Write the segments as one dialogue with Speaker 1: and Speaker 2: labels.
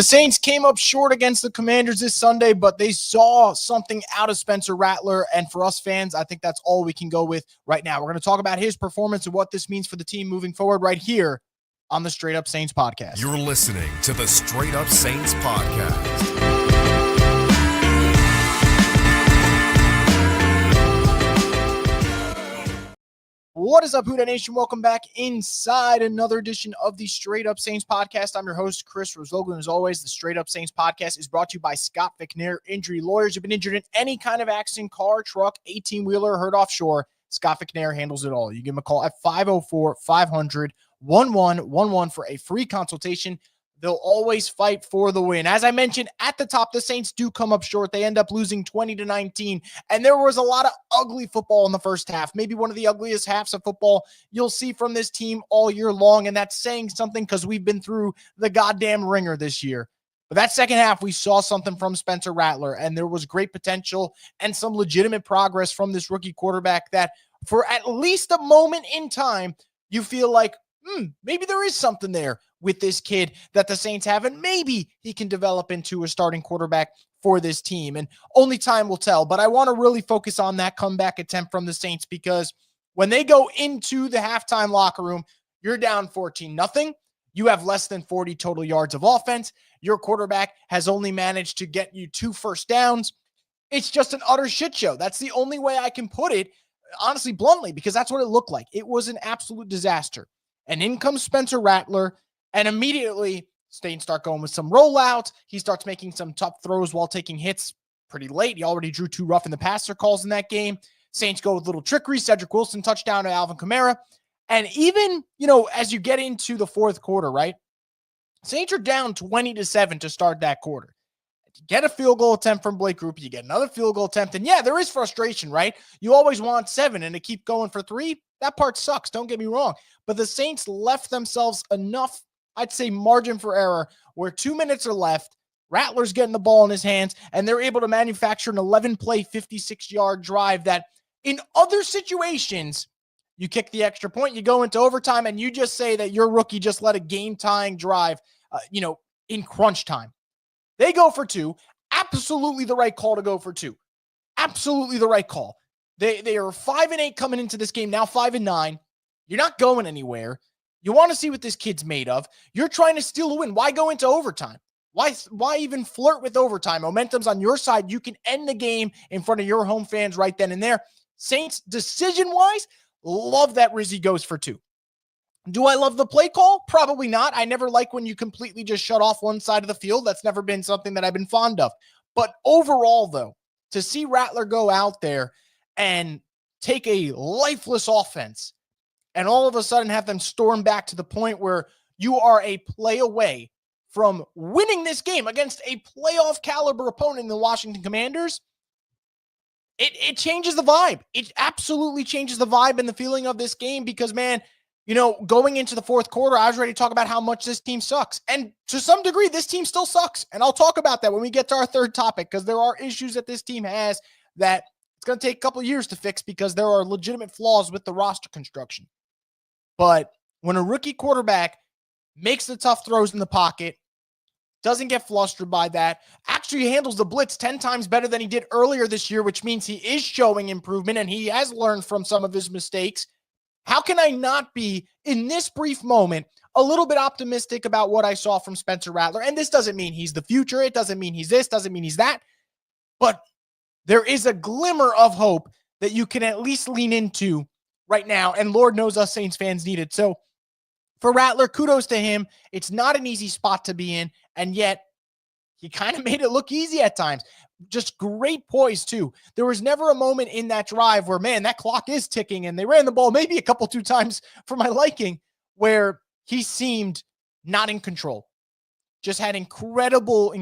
Speaker 1: The Saints came up short against the Commanders this Sunday, but they saw something out of Spencer Rattler, and for us fans, I think that's all we can go with right now. We're going to talk about his performance and what this means for the team moving forward right here on the Straight Up Saints podcast.
Speaker 2: You're listening to the Straight Up Saints podcast.
Speaker 1: What is up, Houdat Nation? Welcome back inside another edition of the Straight Up Saints podcast. I'm your host, Chris Rosoglu, and as always, the Straight Up Saints podcast is brought to you by Scott McNair Injury Lawyers. You've been injured in any kind of accident, car, truck, 18-wheeler, heard offshore, Scott McNair handles it all. You give him a call at 504-500-1111 for a free consultation. They'll always fight for the win. As I mentioned at the top, the Saints do come up short. They end up losing 20-19, and there was a lot of ugly football in the first half, maybe one of the ugliest halves of football you'll see from this team all year long, and that's saying something because we've been through the goddamn ringer this year. But that second half, we saw something from Spencer Rattler, and there was great potential and some legitimate progress from this rookie quarterback that for at least a moment in time, you feel like, maybe there is something there with this kid that the Saints have, and maybe he can develop into a starting quarterback for this team. And only time will tell, but I want to really focus on that comeback attempt from the Saints, because when they go into the halftime locker room, you're down 14-0. You have less than 40 total yards of offense. Your quarterback has only managed to get you 2 first downs. It's just an utter shit show. That's the only way I can put it, honestly, bluntly, because that's what it looked like. It was an absolute disaster. And in comes Spencer Rattler, and immediately Saints start going with some rollouts. He starts making some tough throws while taking hits pretty late. He already drew 2 rough in the passer calls in that game. Saints go with little trickery. Cedric Wilson touchdown to Alvin Kamara. And even, as you get into the fourth quarter, right? Saints are down 20-7 to start that quarter. You get a field goal attempt from Blake Grupe. You get another field goal attempt. And yeah, there is frustration, right? You always want 7, and to keep going for 3, that part sucks. Don't get me wrong. But the Saints left themselves enough, I'd say, margin for error where 2 minutes are left. Rattler's getting the ball in his hands, and they're able to manufacture an 11-play, 56-yard drive that in other situations, you kick the extra point, you go into overtime, and you just say that your rookie just led a game-tying drive, in crunch time. They go for 2. Absolutely the right call to go for 2. Absolutely the right call. They are 5-8 coming into this game, now 5-9. You're not going anywhere. You want to see what this kid's made of. You're trying to steal a win. Why go into overtime? Why even flirt with overtime? Momentum's on your side. You can end the game in front of your home fans right then and there. Saints, decision-wise, love that Rizzy goes for 2. Do I love the play call? Probably not. I never like when you completely just shut off one side of the field. That's never been something that I've been fond of. But overall, though, to see Rattler go out there and take a lifeless offense and all of a sudden have them storm back to the point where you are a play away from winning this game against a playoff caliber opponent in the Washington Commanders, it changes the vibe. It absolutely changes the vibe and the feeling of this game because, man, going into the fourth quarter, I was ready to talk about how much this team sucks. And to some degree, this team still sucks. And I'll talk about that when we get to our third topic, because there are issues that this team has that it's going to take a couple of years to fix because there are legitimate flaws with the roster construction. But when a rookie quarterback makes the tough throws in the pocket, doesn't get flustered by that, actually handles the blitz 10 times better than he did earlier this year, which means he is showing improvement and he has learned from some of his mistakes. How can I not be, in this brief moment, a little bit optimistic about what I saw from Spencer Rattler? And this doesn't mean he's the future. It doesn't mean he's this, doesn't mean he's that. But there is a glimmer of hope that you can at least lean into right now. And Lord knows us Saints fans need it. So for Rattler, kudos to him. It's not an easy spot to be in. And yet, he kind of made it look easy at times. Just great poise, too. There was never a moment in that drive where, man, that clock is ticking, and they ran the ball maybe a couple, 2 times for my liking, where he seemed not in control. Just had incredible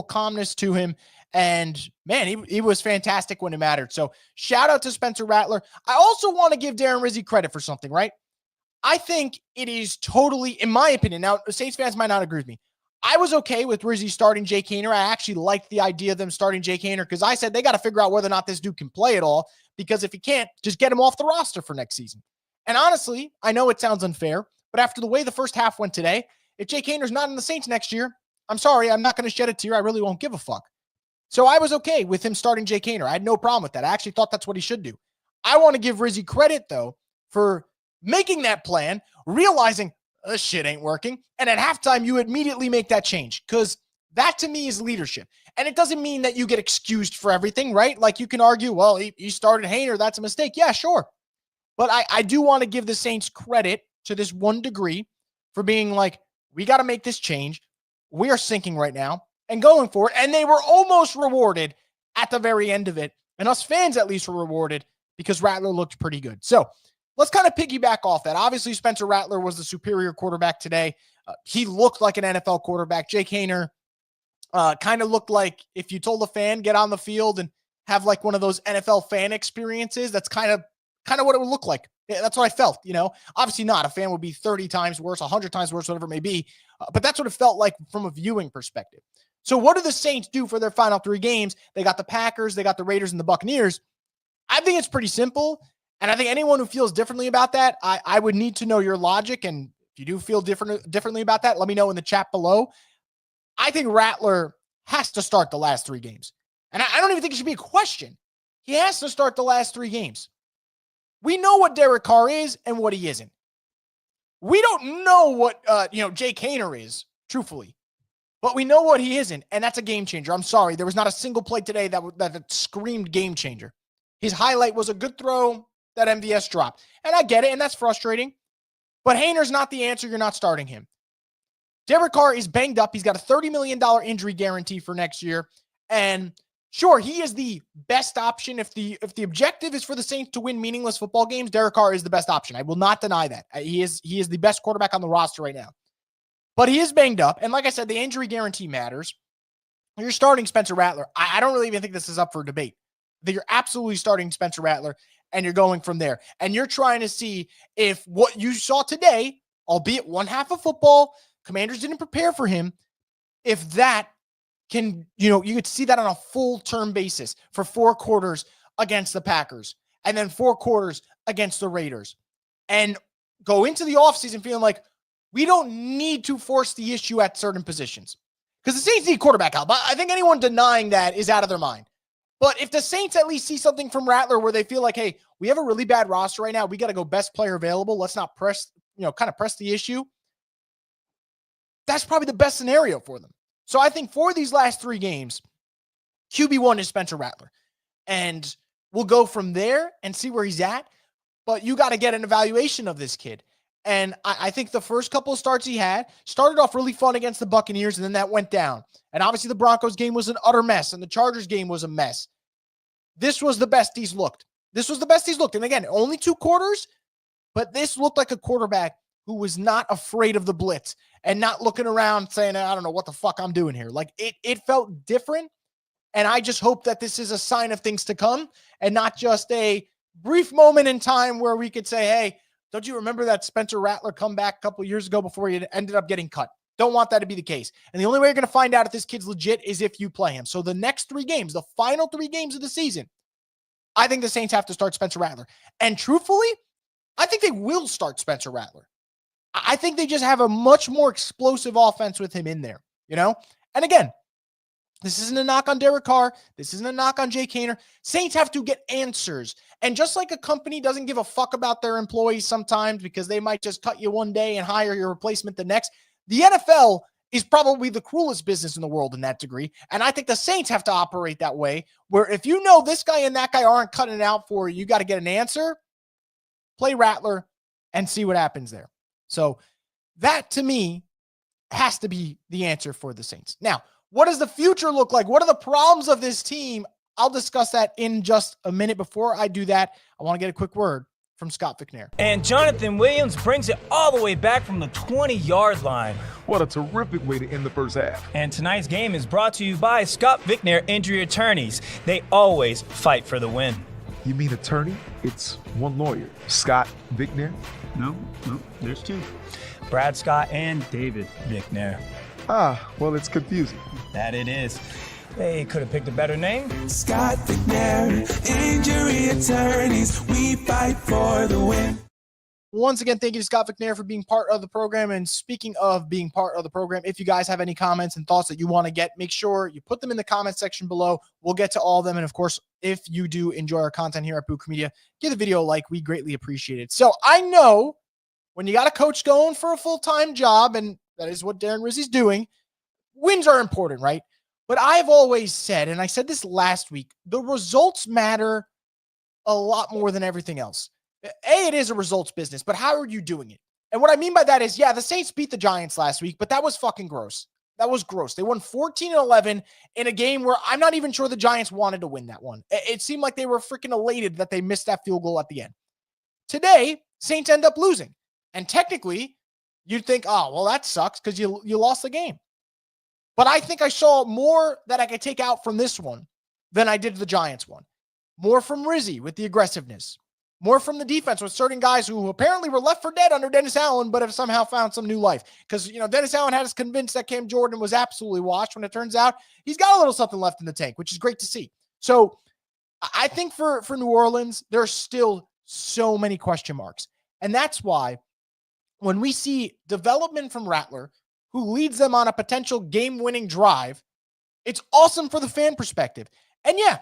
Speaker 1: calmness to him. And, man, he was fantastic when it mattered. So, shout out to Spencer Rattler. I also want to give Darren Rizzi credit for something, right? I think it is totally, in my opinion, now, Saints fans might not agree with me. I was okay with Rizzi starting Jake Haener. I actually liked the idea of them starting Jake Haener because I said they got to figure out whether or not this dude can play at all, because if he can't, just get him off the roster for next season. And honestly, I know it sounds unfair, but after the way the first half went today, if Jake Haener's not in the Saints next year, I'm sorry, I'm not going to shed a tear. I really won't give a fuck. So I was okay with him starting Jake Haener. I had no problem with that. I actually thought that's what he should do. I want to give Rizzy credit, though, for making that plan, realizing this shit ain't working, and at halftime, you immediately make that change, because that, to me, is leadership. And it doesn't mean that you get excused for everything, right? Like, you can argue, well, he started Haener, that's a mistake. Yeah, sure. But I do want to give the Saints credit to this one degree for being like, we got to make this change. We are sinking right now and going for it. And they were almost rewarded at the very end of it. And us fans at least were rewarded because Rattler looked pretty good. So let's kind of piggyback off that. Obviously, Spencer Rattler was the superior quarterback today. He looked like an NFL quarterback. Jake Haener kind of looked like if you told a fan, get on the field and have like one of those NFL fan experiences, that's kind of what it would look like. That's what I felt, Obviously not. A fan would be 30 times worse, 100 times worse, whatever it may be. But that's what it felt like from a viewing perspective. So what do the Saints do for their final 3 games? They got the Packers, they got the Raiders, and the Buccaneers. I think it's pretty simple. And I think anyone who feels differently about that, I would need to know your logic. And if you do feel differently about that, let me know in the chat below. I think Rattler has to start the last 3 games. And I don't even think it should be a question. He has to start the last 3 games. We know what Derek Carr is and what he isn't. We don't know what, Jake Haener is, truthfully. But we know what he isn't, and that's a game changer. I'm sorry. There was not a single play today that screamed game changer. His highlight was a good throw that MVS dropped. And I get it, and that's frustrating. But Haener's not the answer. You're not starting him. Derek Carr is banged up. He's got a $30 million injury guarantee for next year. And sure, he is the best option. If the objective is for the Saints to win meaningless football games, Derek Carr is the best option. I will not deny that. He is the best quarterback on the roster right now. But he is banged up. And like I said, the injury guarantee matters. You're starting Spencer Rattler. I don't really even think this is up for debate. That you're absolutely starting Spencer Rattler, and you're going from there. And you're trying to see if what you saw today, albeit one half of football, Commanders didn't prepare for him, if that can, you could see that on a full term basis for 4 quarters against the Packers and then 4 quarters against the Raiders, and go into the offseason feeling like we don't need to force the issue at certain positions because the Saints need quarterback help. I think anyone denying that is out of their mind. But if the Saints at least see something from Rattler where they feel like, hey, we have a really bad roster right now, we got to go best player available. Let's not press the issue. That's probably the best scenario for them. So I think for these last 3 games, QB1 is Spencer Rattler. And we'll go from there and see where he's at. But you got to get an evaluation of this kid. And I think the first couple of starts he had started off really fun against the Buccaneers, and then that went down. And obviously the Broncos game was an utter mess, and the Chargers game was a mess. This was the best he's looked. And again, only 2 quarters, but this looked like a quarterback who was not afraid of the blitz and not looking around saying, I don't know what the fuck I'm doing here. Like it felt different. And I just hope that this is a sign of things to come and not just a brief moment in time where we could say, hey, don't you remember that Spencer Rattler comeback a couple of years ago before he ended up getting cut? Don't want that to be the case. And the only way you're going to find out if this kid's legit is if you play him. So the next 3 games, the final 3 games of the season, I think the Saints have to start Spencer Rattler. And truthfully, I think they will start Spencer Rattler. I think they just have a much more explosive offense with him in there, And again, this isn't a knock on Derek Carr. This isn't a knock on Jake Haener. Saints have to get answers. And just like a company doesn't give a fuck about their employees sometimes because they might just cut you one day and hire your replacement the next, the NFL is probably the cruelest business in the world in that degree. And I think the Saints have to operate that way, where if you know this guy and that guy aren't cutting it out for you, you got to get an answer, play Rattler, and see what happens there. So that, to me, has to be the answer for the Saints. Now, what does the future look like? What are the problems of this team? I'll discuss that in just a minute. Before I do that, I want to get a quick word from Scott Vicknair.
Speaker 3: And Jonathan Williams brings it all the way back from the 20-yard line.
Speaker 4: What a terrific way to end the first half.
Speaker 3: And tonight's game is brought to you by Scott Vicknair Injury Attorneys. They always fight for the win.
Speaker 4: You mean attorney? It's one lawyer. Scott Vicknair?
Speaker 5: No, there's 2.
Speaker 3: Brad Scott and David Vicknair.
Speaker 4: Well, it's confusing.
Speaker 3: That it is. They could have picked a better name.
Speaker 6: Scott Vicknair, Injury Attorneys, we fight for the win.
Speaker 1: Once again, thank you to Scott McNair for being part of the program. And speaking of being part of the program, if you guys have any comments and thoughts that you want to get, make sure you put them in the comment section below. We'll get to all of them. And of course, if you do enjoy our content here at Bucher Media, give the video a like. We greatly appreciate it. So I know when you got a coach going for a full-time job, and that is what Darren Rizzi's doing, wins are important, right? But I've always said, and I said this last week, the results matter a lot more than everything else. It is a results business, but how are you doing it? And what I mean by that is, yeah, the Saints beat the Giants last week, but that was fucking gross. That was gross. They won 14-11 in a game where I'm not even sure the Giants wanted to win that one. It seemed like they were freaking elated that they missed that field goal at the end. Today, Saints end up losing. And technically, you'd think, oh, well, that sucks because you lost the game. But I think I saw more that I could take out from this one than I did the Giants one. More from Rizzi with the aggressiveness. More from the defense with certain guys who apparently were left for dead under Dennis Allen, but have somehow found some new life. Because, Dennis Allen had us convinced that Cam Jordan was absolutely washed when it turns out he's got a little something left in the tank, which is great to see. So I think for New Orleans, there are still so many question marks. And that's why when we see development from Rattler, who leads them on a potential game-winning drive, it's awesome for the fan perspective. And yeah,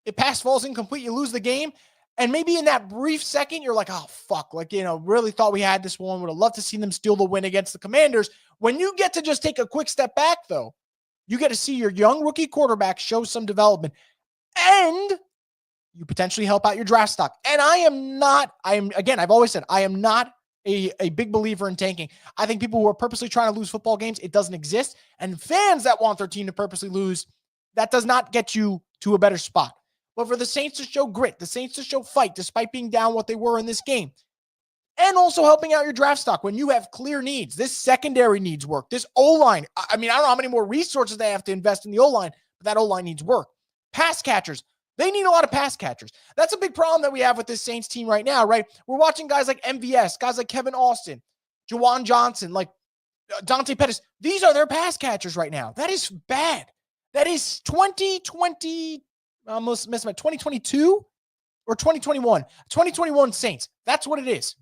Speaker 1: if pass falls incomplete, you lose the game. And maybe in that brief second, you're like, oh, fuck. Really thought we had this one. Would have loved to see them steal the win against the Commanders. When you get to just take a quick step back, though, you get to see your young rookie quarterback show some development. And you potentially help out your draft stock. And I've always said, I am not a big believer in tanking. I think people who are purposely trying to lose football games, it doesn't exist. And fans that want their team to purposely lose, that does not get you to a better spot. But for the Saints to show grit, the Saints to show fight, despite being down what they were in this game, and also helping out your draft stock when you have clear needs. This secondary needs work. This O-line, I don't know how many more resources they have to invest in the O-line, but that O-line needs work. Pass catchers, they need a lot of pass catchers. That's a big problem that we have with this Saints team right now, right? We're watching guys like MVS, guys like Kevin Austin, Juwan Johnson, like Dante Pettis. These are their pass catchers right now. That is bad. That is 2020. I almost missed my 2022 or 2021. 2021 Saints. That's what it is.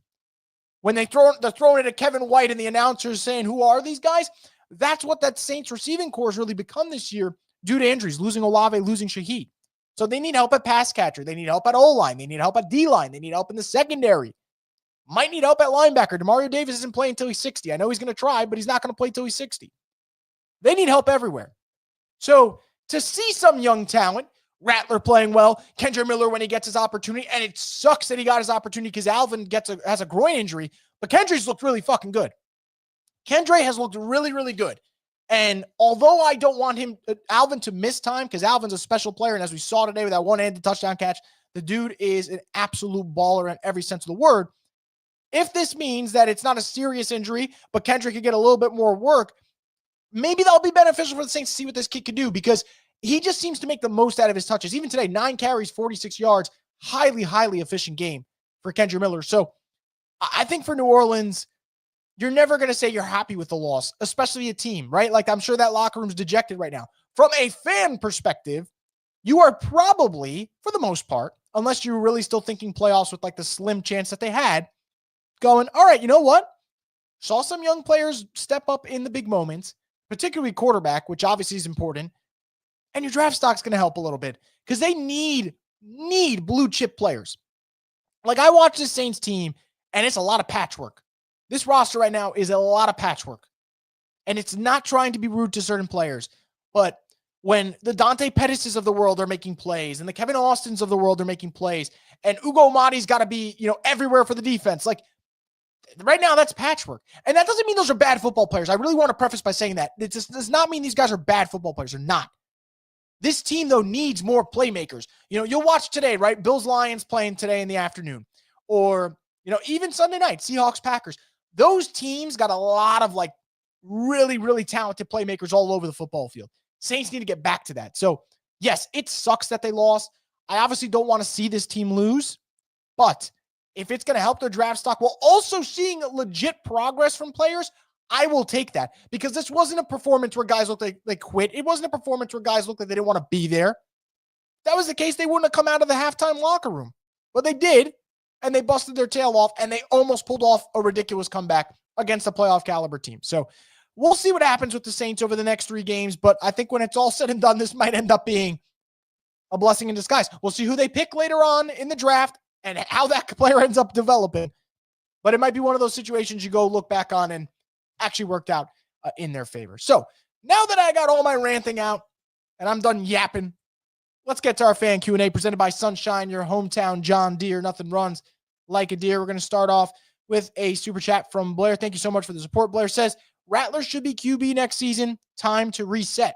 Speaker 1: When they're throwing it at Kevin White and the announcers saying, who are these guys? That's what that Saints receiving core has really become this year due to injuries, losing Olave, losing Shaheed. So they need help at pass catcher. They need help at O-line. They need help at D-line. They need help in the secondary. Might need help at linebacker. Demario Davis isn't playing until he's 60. I know he's going to try, but he's not going to play until he's 60. They need help everywhere. So to see some young talent, Rattler playing well, Kendre Miller when he gets his opportunity, and it sucks that he got his opportunity because Alvin has a groin injury, but Kendre's looked really fucking good. Kendre has looked really, really good. And although I don't want Alvin to miss time, because Alvin's a special player, and as we saw today with that one-handed touchdown catch, the dude is an absolute baller in every sense of the word. If this means that it's not a serious injury, but Kendre could get a little bit more work, maybe that'll be beneficial for the Saints to see what this kid could do, because he just seems to make the most out of his touches. Even today, 9 carries, 46 yards, highly, highly efficient game for Kendre Miller. So I think for New Orleans, you're never going to say you're happy with the loss, especially a team, right? Like, I'm sure that locker room's dejected right now. From a fan perspective, you are probably, for the most part, unless you're really still thinking playoffs with like the slim chance that they had, going, all right, you know what? Saw some young players step up in the big moments, particularly quarterback, which obviously is important. And your draft stock's going to help a little bit because they need blue chip players. Like, I watch this Saints team, and it's a lot of patchwork. This roster right now is a lot of patchwork. And it's not trying to be rude to certain players, but when the Dante Pettis of the world are making plays and the Kevin Austins of the world are making plays and Ugo Amadi's got to be, everywhere for the defense. Like, right now, that's patchwork. And that doesn't mean those are bad football players. I really want to preface by saying that. It just does not mean these guys are bad football players. They're not. This team, though, needs more playmakers. You'll watch today, right? Bills-Lions playing today in the afternoon. Or, even Sunday night, Seahawks-Packers. Those teams got a lot of, really, really talented playmakers all over the football field. Saints need to get back to that. So, yes, it sucks that they lost. I obviously don't want to see this team lose. But if it's going to help their draft stock while also seeing legit progress from players, I will take that, because this wasn't a performance where guys looked like they quit. It wasn't a performance where guys looked like they didn't want to be there. If that was the case, they wouldn't have come out of the halftime locker room. But they did, and they busted their tail off, and they almost pulled off a ridiculous comeback against a playoff caliber team. So we'll see what happens with the Saints over the next 3 games, but I think when it's all said and done, this might end up being a blessing in disguise. We'll see who they pick later on in the draft and how that player ends up developing. But it might be one of those situations you go look back on and actually worked out in their favor. So now that I got all my ranting out and I'm done yapping, let's get to our fan Q&A presented by Sunshine, your hometown John Deere. Nothing runs like a deer. We're going to start off with a super chat from Blair. Thank you so much for the support. Blair says, Rattler should be QB next season. Time to reset.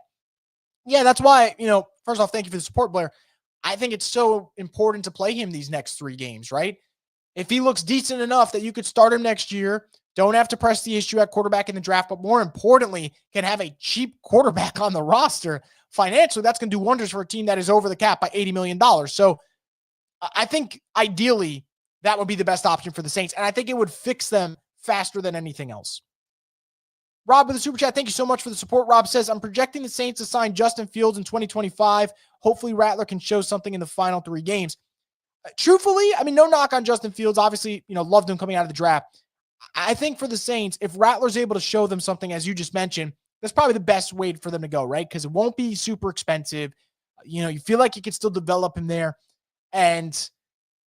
Speaker 1: Yeah, that's why, first off, thank you for the support, Blair. I think it's so important to play him these next 3 games, right? If he looks decent enough that you could start him next year, don't have to press the issue at quarterback in the draft, but more importantly, can have a cheap quarterback on the roster financially, that's going to do wonders for a team that is over the cap by $80 million. So I think ideally that would be the best option for the Saints, and I think it would fix them faster than anything else. Rob with the super chat, thank you so much for the support. Rob says, I'm projecting the Saints to sign Justin Fields in 2025. Hopefully Rattler can show something in the final 3 games. Truthfully, no knock on Justin Fields. Obviously, loved him coming out of the draft. I think for the Saints, if Rattler's able to show them something, as you just mentioned, that's probably the best way for them to go, right? Because it won't be super expensive. You feel like you can still develop him there. And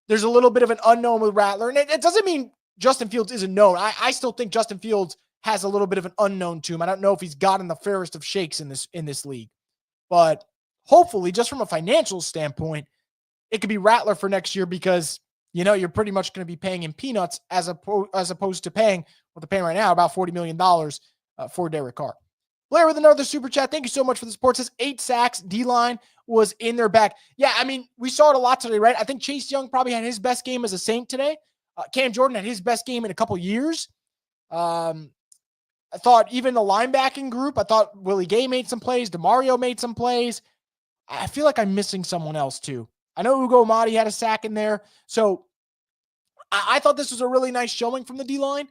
Speaker 1: there's a little bit of an unknown with Rattler. And it doesn't mean Justin Fields isn't known. I still think Justin Fields has a little bit of an unknown to him. I don't know if he's gotten the fairest of shakes in this league. But hopefully, just from a financial standpoint, it could be Rattler for next year because, you're pretty much going to be paying him peanuts as opposed to paying what they're paying right now, about $40 million for Derek Carr. Blair with another super chat. Thank you so much for the support. Says 8 sacks. D-line was in their back. Yeah, we saw it a lot today, right? I think Chase Young probably had his best game as a Saint today. Cam Jordan had his best game in a couple years. I thought even the linebacking group, I thought Willie Gay made some plays. DeMario made some plays. I feel like I'm missing someone else too. I know Ugo Amadi had a sack in there. So I thought this was a really nice showing from the D-line.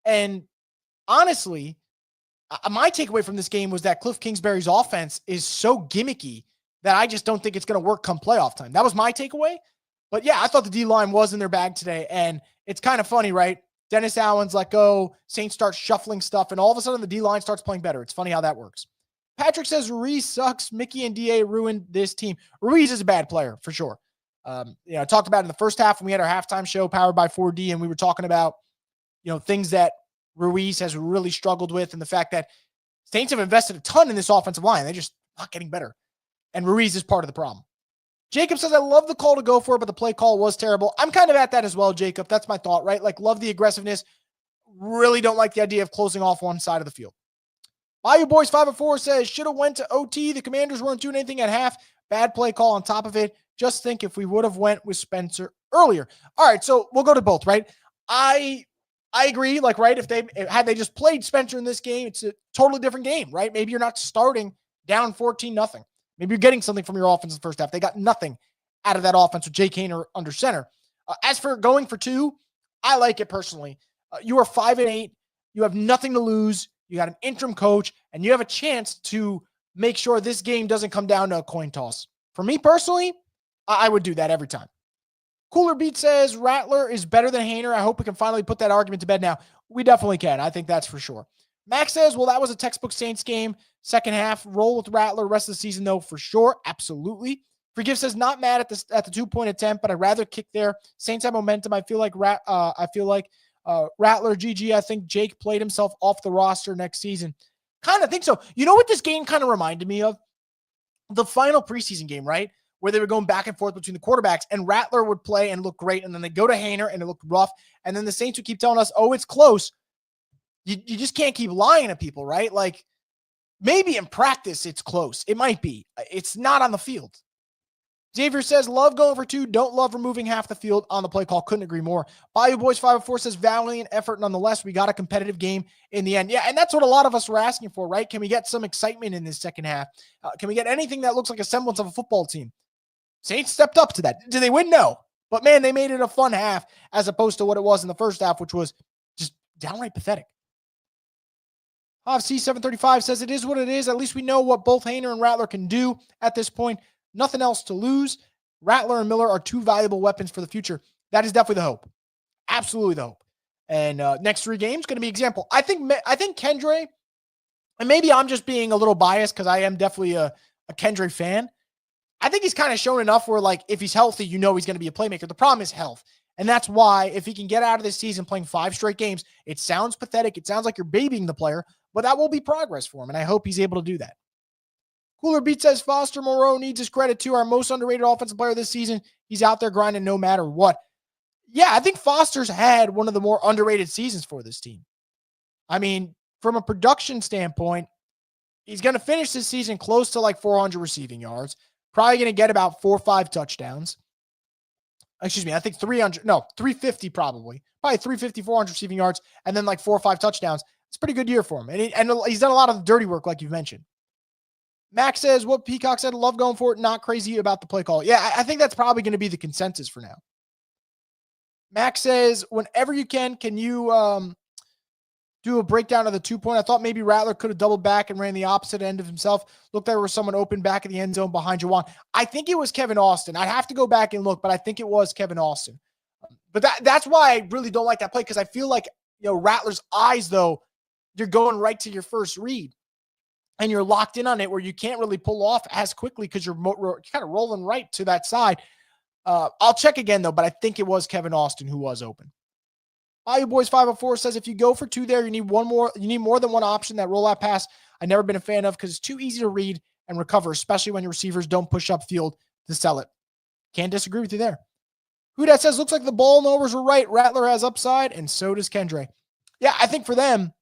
Speaker 1: And honestly, my takeaway from this game was that Cliff Kingsbury's offense is so gimmicky that I just don't think it's going to work come playoff time. That was my takeaway. But yeah, I thought the D-line was in their bag today. And it's kind of funny, right? Dennis Allen's let go. Saints start shuffling stuff. And all of a sudden the D-line starts playing better. It's funny how that works. Patrick says Ruiz sucks. Mickey and DA ruined this team. Ruiz is a bad player for sure. I talked about it in the first half when we had our halftime show powered by 4D, and we were talking about, things that Ruiz has really struggled with, and the fact that Saints have invested a ton in this offensive line. They're just not getting better. And Ruiz is part of the problem. Jacob says, I love the call to go for it, but the play call was terrible. I'm kind of at that as well, Jacob. That's my thought, right? Like, love the aggressiveness. Really don't like the idea of closing off one side of the field. Bayou Boys 504 says, should have went to OT. The Commanders weren't doing anything at half. Bad play call on top of it. Just think if we would have went with Spencer earlier. All right, so we'll go to both, right? I agree, right? If they just played Spencer in this game, it's a totally different game, right? Maybe you're not starting down 14-0. Maybe you're getting something from your offense in the first half. They got nothing out of that offense with Jake Haener under center. As for going for 2, I like it personally. You are 5-8. You have nothing to lose. You got an interim coach, and you have a chance to make sure this game doesn't come down to a coin toss. For me personally, I would do that every time. Cooler Beat says, Rattler is better than Haener. I hope we can finally put that argument to bed now. We definitely can. I think that's for sure. Max says, well, that was a textbook Saints game. Second half, roll with Rattler. Rest of the season, though, for sure. Absolutely. Forgive says, not mad at the 2-point attempt, but I'd rather kick there. Saints have momentum. I feel like Rattler, GG. I think Jake played himself off the roster next season. Kind of think so. You know what this game kind of reminded me of? The final preseason game, right? Where they were going back and forth between the quarterbacks, and Rattler would play and look great, and then they go to Haener and it looked rough, and then the Saints would keep telling us, oh, it's close. You just can't keep lying to people, right? Like, maybe in practice it's close. It might be. It's not on the field. Xavier says, love going for 2, don't love removing half the field on the play call. Couldn't agree more. Bayou Boys 504 says, valiant effort nonetheless. We got a competitive game in the end. Yeah, and that's what a lot of us were asking for, right? Can we get some excitement in this second half? Can we get anything that looks like a semblance of a football team? Saints stepped up to that. Did they win? No. But, man, they made it a fun half as opposed to what it was in the first half, which was just downright pathetic. C735 says, it is what it is. At least we know what both Haener and Rattler can do at this point. Nothing else to lose. Rattler and Miller are 2 valuable weapons for the future. That is definitely the hope. absolutely the hope. And next 3 games going to be example. I think Kendre, and maybe I'm just being a little biased because I am definitely a Kendre fan. I think he's kind of shown enough where, like, if he's healthy, he's going to be a playmaker. The problem is health. And that's why if he can get out of this season playing 5 straight games, it sounds pathetic. It sounds like you're babying the player, but that will be progress for him. And I hope he's able to do that. Cooler Beat says Foster Moreau needs his credit too. Our most underrated offensive player this season. He's out there grinding no matter what. Yeah, I think Foster's had one of the more underrated seasons for this team. I mean, from a production standpoint, he's going to finish this season close to like 400 receiving yards. Probably going to get about 4 or 5 touchdowns. Excuse me, I think 350 probably. Probably 350, 400 receiving yards, and then like 4 or 5 touchdowns. It's a pretty good year for him. And he's done a lot of the dirty work, like you've mentioned. Max says, what Peacock said, love going for it, not crazy about the play call. Yeah, I think that's probably going to be the consensus for now. Max says, whenever you can you do a breakdown of the 2-point? I thought maybe Rattler could have doubled back and ran the opposite end of himself. Looked like there was someone open back in the end zone behind Juwan. I think it was Kevin Austin. I'd have to go back and look, but I think it was Kevin Austin. But that's why I really don't like that play, because I feel like, Rattler's eyes, though, you're going right to your first read. And you're locked in on it where you can't really pull off as quickly because you're kind of rolling right to that side. I'll check again, though, but I think it was Kevin Austin who was open. Bayou Boys 504 says, if you go for 2 there, you need more than one option. That rollout pass I've never been a fan of because it's too easy to read and recover, especially when your receivers don't push up field to sell it. Can't disagree with you there. Who that says, looks like the ball knowers were right. Rattler has upside, and so does Kendre. Yeah, I think for them,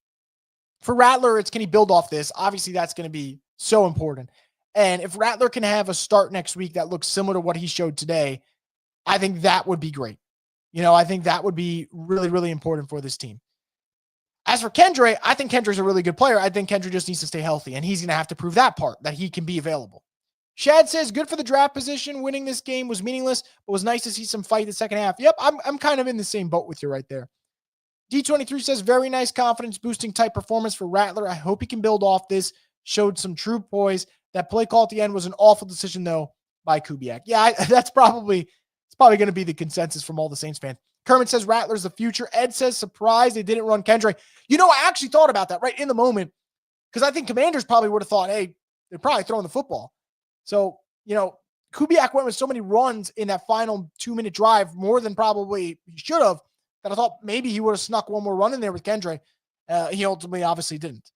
Speaker 1: for Rattler, it's can he build off this? Obviously, that's going to be so important. And if Rattler can have a start next week that looks similar to what he showed today, I think that would be great. I think that would be really, really important for this team. As for Kendre, I think Kendre's a really good player. I think Kendre just needs to stay healthy, and he's going to have to prove that part, that he can be available. Shad says, good for the draft position. Winning this game was meaningless, but was nice to see some fight in the second half. Yep, I'm kind of in the same boat with you right there. D23 says, very nice confidence-boosting type performance for Rattler. I hope he can build off this. Showed some true poise. That play call at the end was an awful decision, though, by Kubiak. Yeah, it's probably going to be the consensus from all the Saints fans. Kermit says, Rattler's the future. Ed says, surprised they didn't run Kendre. I actually thought about that right in the moment because I think Commanders probably would have thought, hey, they're probably throwing the football. So, Kubiak went with so many runs in that final 2-minute drive, more than probably he should have, that I thought maybe he would have snuck one more run in there with Kendre. He ultimately obviously didn't.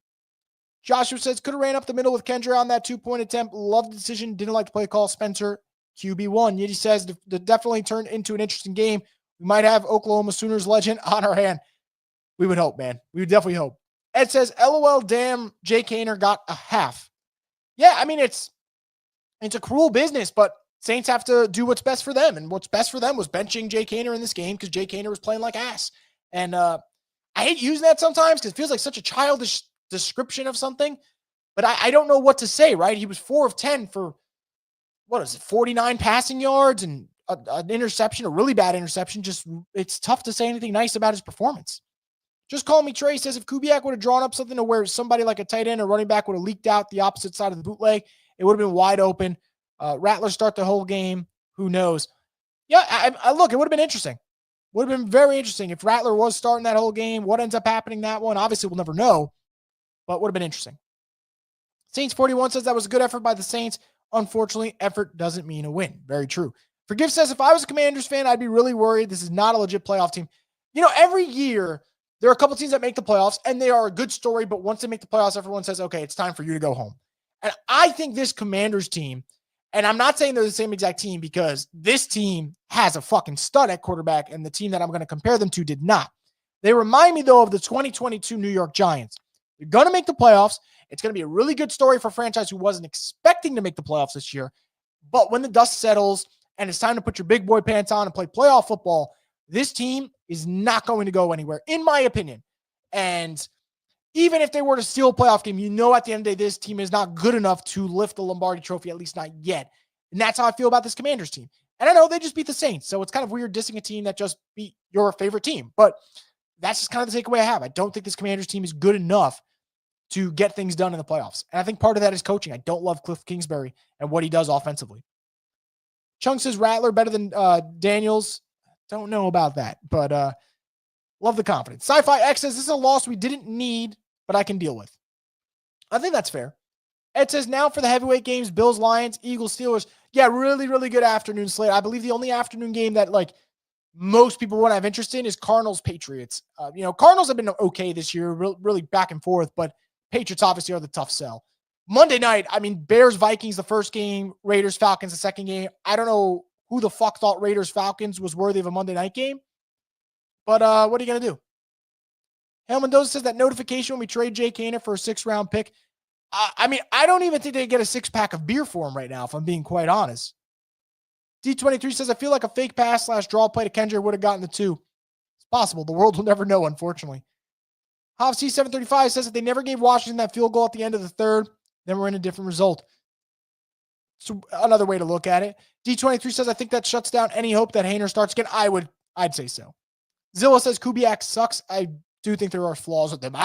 Speaker 1: Joshua says, could have ran up the middle with Kendre on that 2-point attempt. Loved the decision. Didn't like the play call. Spencer, QB1. Yeti says, definitely turned into an interesting game. We might have Oklahoma Sooners legend on our hand. We would hope, man. We would definitely hope. Ed says, LOL, damn, Jay Kaner got a half. Yeah, I mean, it's a cruel business, but Saints have to do what's best for them. And what's best for them was benching Jay Kaner in this game because Jay Kaner was playing like ass. And I hate using that sometimes because it feels like such a childish description of something. But I don't know what to say, right? He was 4 of 10 for, 49 passing yards and an interception, a really bad interception. Just, it's tough to say anything nice about his performance. Just Call Me Trey says, if Kubiak would have drawn up something to where somebody like a tight end or running back would have leaked out the opposite side of the bootleg, it would have been wide open. Rattler start the whole game. Who knows? Yeah, I look, it would have been interesting. Would have been very interesting if Rattler was starting that whole game. What ends up happening that one? Obviously, we'll never know, but would have been interesting. Saints 41 says that was a good effort by the Saints. Unfortunately, effort doesn't mean a win. Very true. Forgive says, if I was a Commanders fan, I'd be really worried. This is not a legit playoff team. Every year, there are a couple teams that make the playoffs, and they are a good story, but once they make the playoffs, everyone says, okay, it's time for you to go home. And I think this Commanders team, and I'm not saying they're the same exact team because this team has a fucking stud at quarterback, and the team that I'm going to compare them to did not. They remind me, though, of the 2022 New York Giants. They're going to make the playoffs. It's going to be a really good story for a franchise who wasn't expecting to make the playoffs this year. But when the dust settles and it's time to put your big boy pants on and play playoff football, this team is not going to go anywhere, in my opinion. And even if they were to steal a playoff game, at the end of the day, this team is not good enough to lift the Lombardi trophy, at least not yet. And that's how I feel about this Commanders team. And I know they just beat the Saints, so it's kind of weird dissing a team that just beat your favorite team. But that's just kind of the takeaway I have. I don't think this Commanders team is good enough to get things done in the playoffs. And I think part of that is coaching. I don't love Cliff Kingsbury and what he does offensively. Chung says Rattler better than Daniels. Don't know about that, but Love the confidence. Sci-Fi X says, this is a loss we didn't need, but I can deal with. I think that's fair. Ed says, now for the heavyweight games, Bills, Lions, Eagles, Steelers. Yeah, really, really good afternoon slate. I believe the only afternoon game that most people won't have interest in is Cardinals, Patriots. Cardinals have been okay this year, really back and forth, but Patriots obviously are the tough sell. Monday night, Bears, Vikings, the first game, Raiders, Falcons, the second game. I don't know who the fuck thought Raiders, Falcons was worthy of a Monday night game, but what are you going to do? Hale Mendoza says that notification when we trade Jake Haener for a 6th-round pick. I don't even think they get a 6-pack of beer for him right now, if I'm being quite honest. D23 says, I feel like a fake pass / draw play to Kendrick would have gotten the 2. It's possible. The world will never know, unfortunately. Hoff C735 says that they never gave Washington that field goal at the end of the 3rd. Then we're in a different result. So another way to look at it. D23 says, I think that shuts down any hope that Haener starts again. I'd say so. Zilla says Kubiak sucks. I do think there are flaws with him.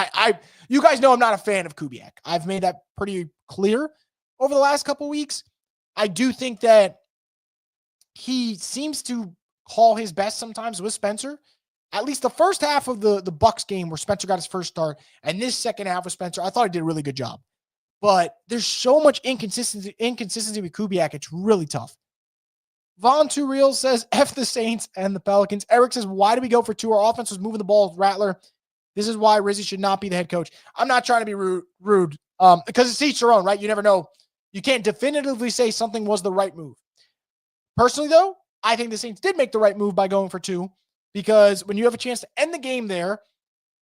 Speaker 1: You guys know I'm not a fan of Kubiak. I've made that pretty clear over the last couple weeks. I do think that he seems to call his best sometimes with Spencer. At least the first half of the Bucks game where Spencer got his first start, and this second half with Spencer, I thought he did a really good job. But there's so much inconsistency with Kubiak. It's really tough. Von Two Real says, F the Saints and the Pelicans. Eric says, why do we go for 2? Our offense was moving the ball with Rattler. This is why Rizzy should not be the head coach. I'm not trying to be rude because it's each their own, right? You never know. You can't definitively say something was the right move. Personally, though, I think the Saints did make the right move by going for 2 because when you have a chance to end the game there,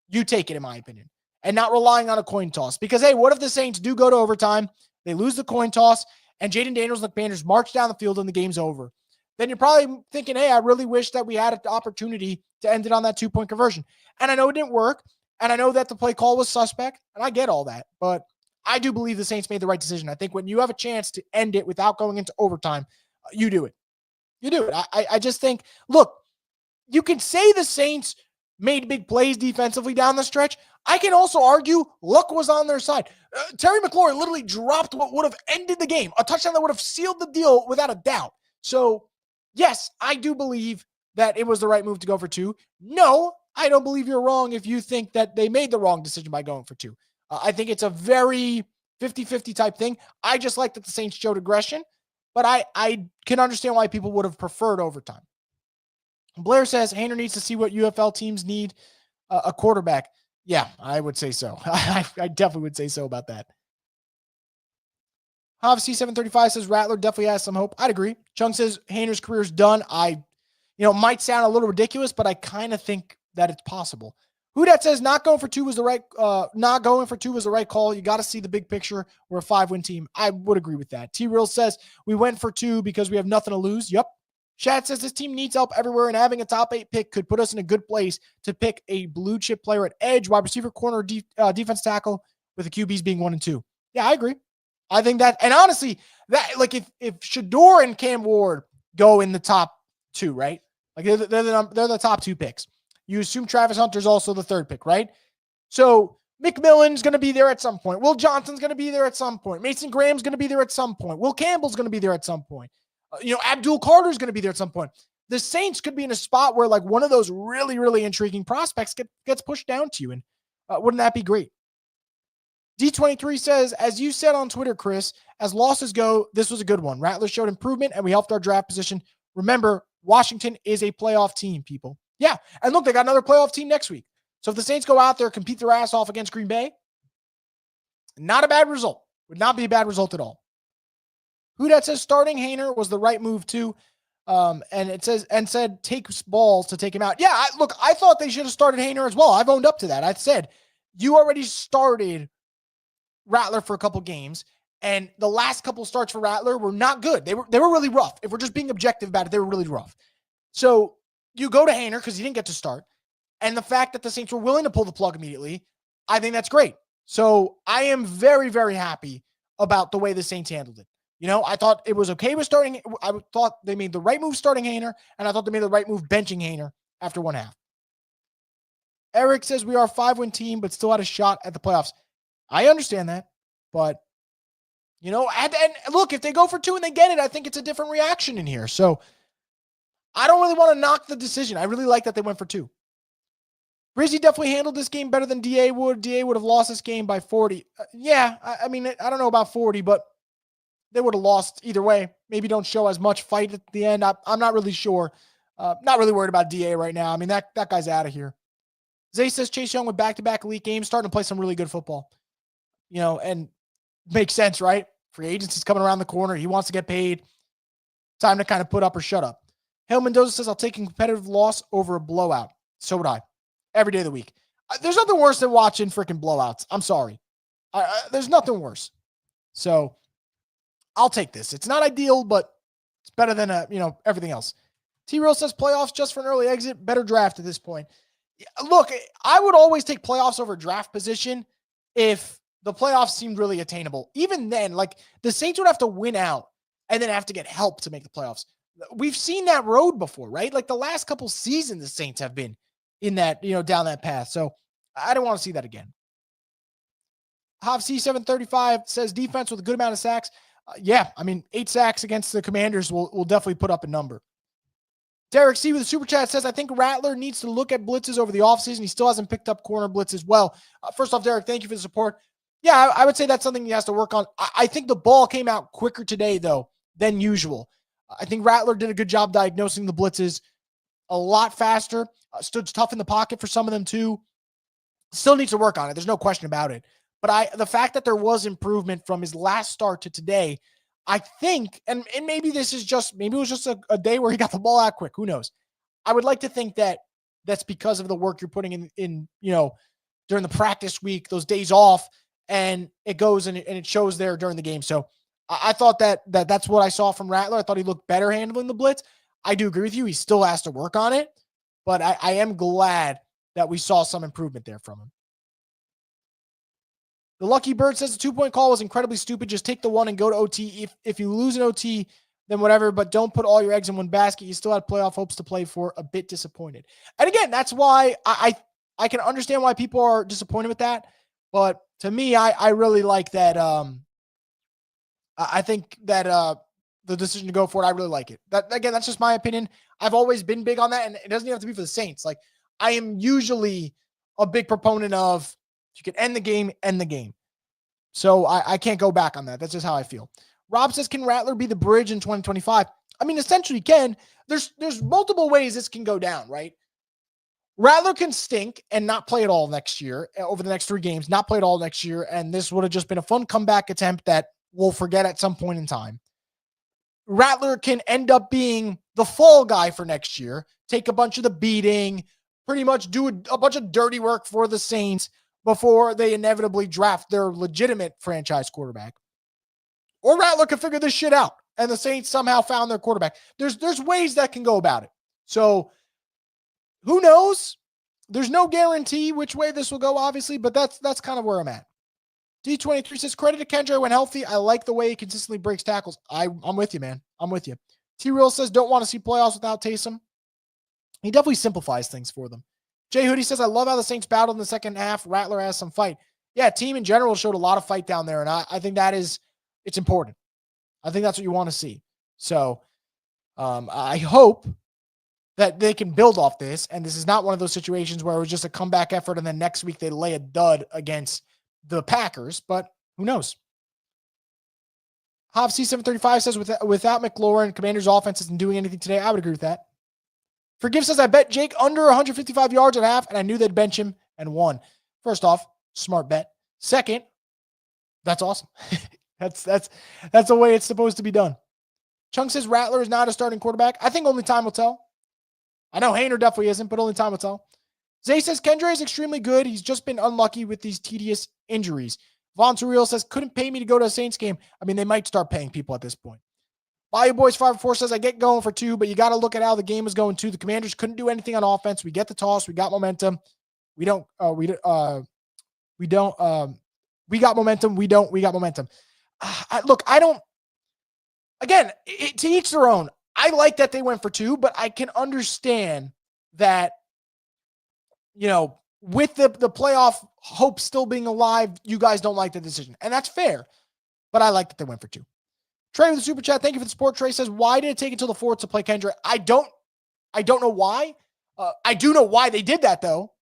Speaker 1: you take it, in my opinion, and not relying on a coin toss. Because, hey, what if the Saints do go to overtime, they lose the coin toss, and Jaden Daniels and the Commanders march down the field and the game's over? Then you're probably thinking, hey, I really wish that we had an opportunity to end it on that 2-point conversion. And I know it didn't work, and I know that the play call was suspect, and I get all that. But I do believe the Saints made the right decision. I think when you have a chance to end it without going into overtime, you do it. You do it. I just think, look, you can say the Saints made big plays defensively down the stretch. I can also argue luck was on their side. Terry McLaurin literally dropped what would have ended the game, a touchdown that would have sealed the deal without a doubt. So, yes, I do believe that it was the right move to go for 2. No, I don't believe you're wrong if you think that they made the wrong decision by going for 2. I think it's a very 50-50 type thing. I just like that the Saints showed aggression, but I can understand why people would have preferred overtime. Blair says, Haener needs to see what UFL teams need a quarterback. Yeah, I would say so. I definitely would say so about that. Hav C735 says, Rattler definitely has some hope. I'd agree. Chung says, Haener's career's done. Might sound a little ridiculous, but I kind of think that it's possible. Who that says not going for 2 was the right call. You got to see the big picture. We're a 5-win team. I would agree with that. T-Real says we went for 2 because we have nothing to lose. Yep. Shad says this team needs help everywhere, and having a top 8 pick could put us in a good place to pick a blue chip player at edge, wide receiver, corner, defense tackle, with the QBs being 1 and 2. Yeah, I agree. I think that, and honestly, that if Shador and Cam Ward go in the top 2, right? They're the top 2 picks. You assume Travis Hunter's also the 3rd pick, right? So McMillan's going to be there at some point. Will Johnson's going to be there at some point. Mason Graham's going to be there at some point. Will Campbell's going to be there at some point. Abdul Carter's going to be there at some point. The Saints could be in a spot where one of those really, really intriguing prospects gets pushed down to you. And wouldn't that be great? D23 says, as you said on Twitter, Chris, as losses go, this was a good one. Rattler showed improvement and we helped our draft position. Remember, Washington is a playoff team, people. Yeah. And look, they got another playoff team next week. So if the Saints go out there, compete their ass off against Green Bay, not a bad result. Would not be a bad result at all. Who that says starting Haener was the right move too. And it said take balls to take him out. Yeah, I thought they should have started Haener as well. I've owned up to that. I said, you already started Rattler for a couple games, and the last couple starts for Rattler were not good. They were really rough. If we're just being objective about it, they were really rough. So you go to Haener because he didn't get to start. And the fact that the Saints were willing to pull the plug immediately, I think that's great. So I am very, very happy about the way the Saints handled it. I thought it was okay with starting. I thought they made the right move starting Haener, and I thought they made the right move benching Haener after 1 half. Eric says we are a 5-win team, but still had a shot at the playoffs. I understand that, but and look, if they go for 2 and they get it, I think it's a different reaction in here. So I don't really want to knock the decision. I really like that they went for 2. Brizzy definitely handled this game better than DA would. DA would have lost this game by 40. I mean, I don't know about 40, but they would have lost either way. Maybe don't show as much fight at the end. I'm not really sure. Not really worried about DA right now. I mean, that guy's out of here. Zay says Chase Young with back-to-back elite games, starting to play some really good football. And makes sense, right? Free agency's coming around the corner. He wants to get paid. Time to kind of put up or shut up. Hale Mendoza says, I'll take a competitive loss over a blowout. So would I. Every day of the week. There's nothing worse than watching freaking blowouts. I'm sorry. There's nothing worse. So I'll take this. It's not ideal, but it's better than everything else. T-Real says playoffs just for an early exit. Better draft at this point. Look, I would always take playoffs over draft position if the playoffs seemed really attainable. Even then, like the Saints would have to win out and then have to get help to make the playoffs. We've seen that road before, right? Like the last couple seasons, the Saints have been in that, down that path. So I don't want to see that again. Hav C735 says defense with a good amount of sacks. 8 sacks against the Commanders will definitely put up a number. Derek C with the super chat says, I think Rattler needs to look at blitzes over the offseason. He still hasn't picked up corner blitz as well. First off, Derek, thank you for the support. Yeah, I would say that's something he has to work on. I think the ball came out quicker today, though, than usual. I think Rattler did a good job diagnosing the blitzes a lot faster. Stood tough in the pocket for some of them, too. Still needs to work on it. There's no question about it. But the fact that there was improvement from his last start to today, I think, and maybe it was just a day where he got the ball out quick. Who knows? I would like to think that that's because of the work you're putting in during the practice week, those days off, and it goes and it shows there during the game. So I thought that's what I saw from Rattler. I thought he looked better handling the blitz. I do agree with you. He still has to work on it, but I am glad that we saw some improvement there from him. The Lucky Bird says the 2-point call was incredibly stupid. Just take the one and go to OT. If you lose an OT, then whatever, but don't put all your eggs in one basket. You still had playoff hopes to play for. A bit disappointed. And again, that's why I can understand why people are disappointed with that. But to me, I really like that. I think that the decision to go for it, I really like it. That's just my opinion. I've always been big on that, and it doesn't even have to be for the Saints. Like, I am usually a big proponent of you can end the game. So I can't go back on that. That's just how I feel. Rob says, can Rattler be the bridge in 2025? I mean, essentially can. There's multiple ways this can go down, right? Rattler can stink and not play at all next year, over the next 3 games, not play at all next year, and this would have just been a fun comeback attempt that we'll forget at some point in time. Rattler can end up being the fall guy for next year, take a bunch of the beating, pretty much do a bunch of dirty work for the Saints before they inevitably draft their legitimate franchise quarterback. Or Rattler can figure this shit out, and the Saints somehow found their quarterback. There's ways that can go about it. So who knows? There's no guarantee which way this will go, obviously, but that's kind of where I'm at. D23 says, credit to Kendra when healthy. I like the way he consistently breaks tackles. I'm with you, man. I'm with you. T-Real says, don't want to see playoffs without Taysom. He definitely simplifies things for them. Jay Hoodie says, I love how the Saints battled in the second half. Rattler has some fight. Yeah, team in general showed a lot of fight down there, and I think it's important. I think that's what you want to see. So I hope that they can build off this, and this is not one of those situations where it was just a comeback effort and then next week they lay a dud against the Packers, but who knows? Hob C735 says, without McLaurin, Commanders' offense isn't doing anything today. I would agree with that. Forgive says, I bet Jake under 155 yards at half, and I knew they'd bench him and won. First off, smart bet. Second, that's awesome. that's the way it's supposed to be done. Chung says Rattler is not a starting quarterback. I think only time will tell. I know Hainer definitely isn't, but only time will tell. Zay says Kendra is extremely good. He's just been unlucky with these tedious injuries. Von Surreal says, couldn't pay me to go to a Saints game. I mean, they might start paying people at this point. Bayou Boys 5-4 says, I get going for 2, but you got to look at how the game was going too. The Commanders couldn't do anything on offense. We get the toss. We got momentum. We got momentum. We got momentum. Again, to each their own. I like that they went for 2, but I can understand that, with the playoff hope still being alive, you guys don't like the decision. And that's fair, but I like that they went for 2. Trey with the super chat. Thank you for the support. Trey says, why did it take until the 4th to play Kendra? I don't know why. I do know why they did that though.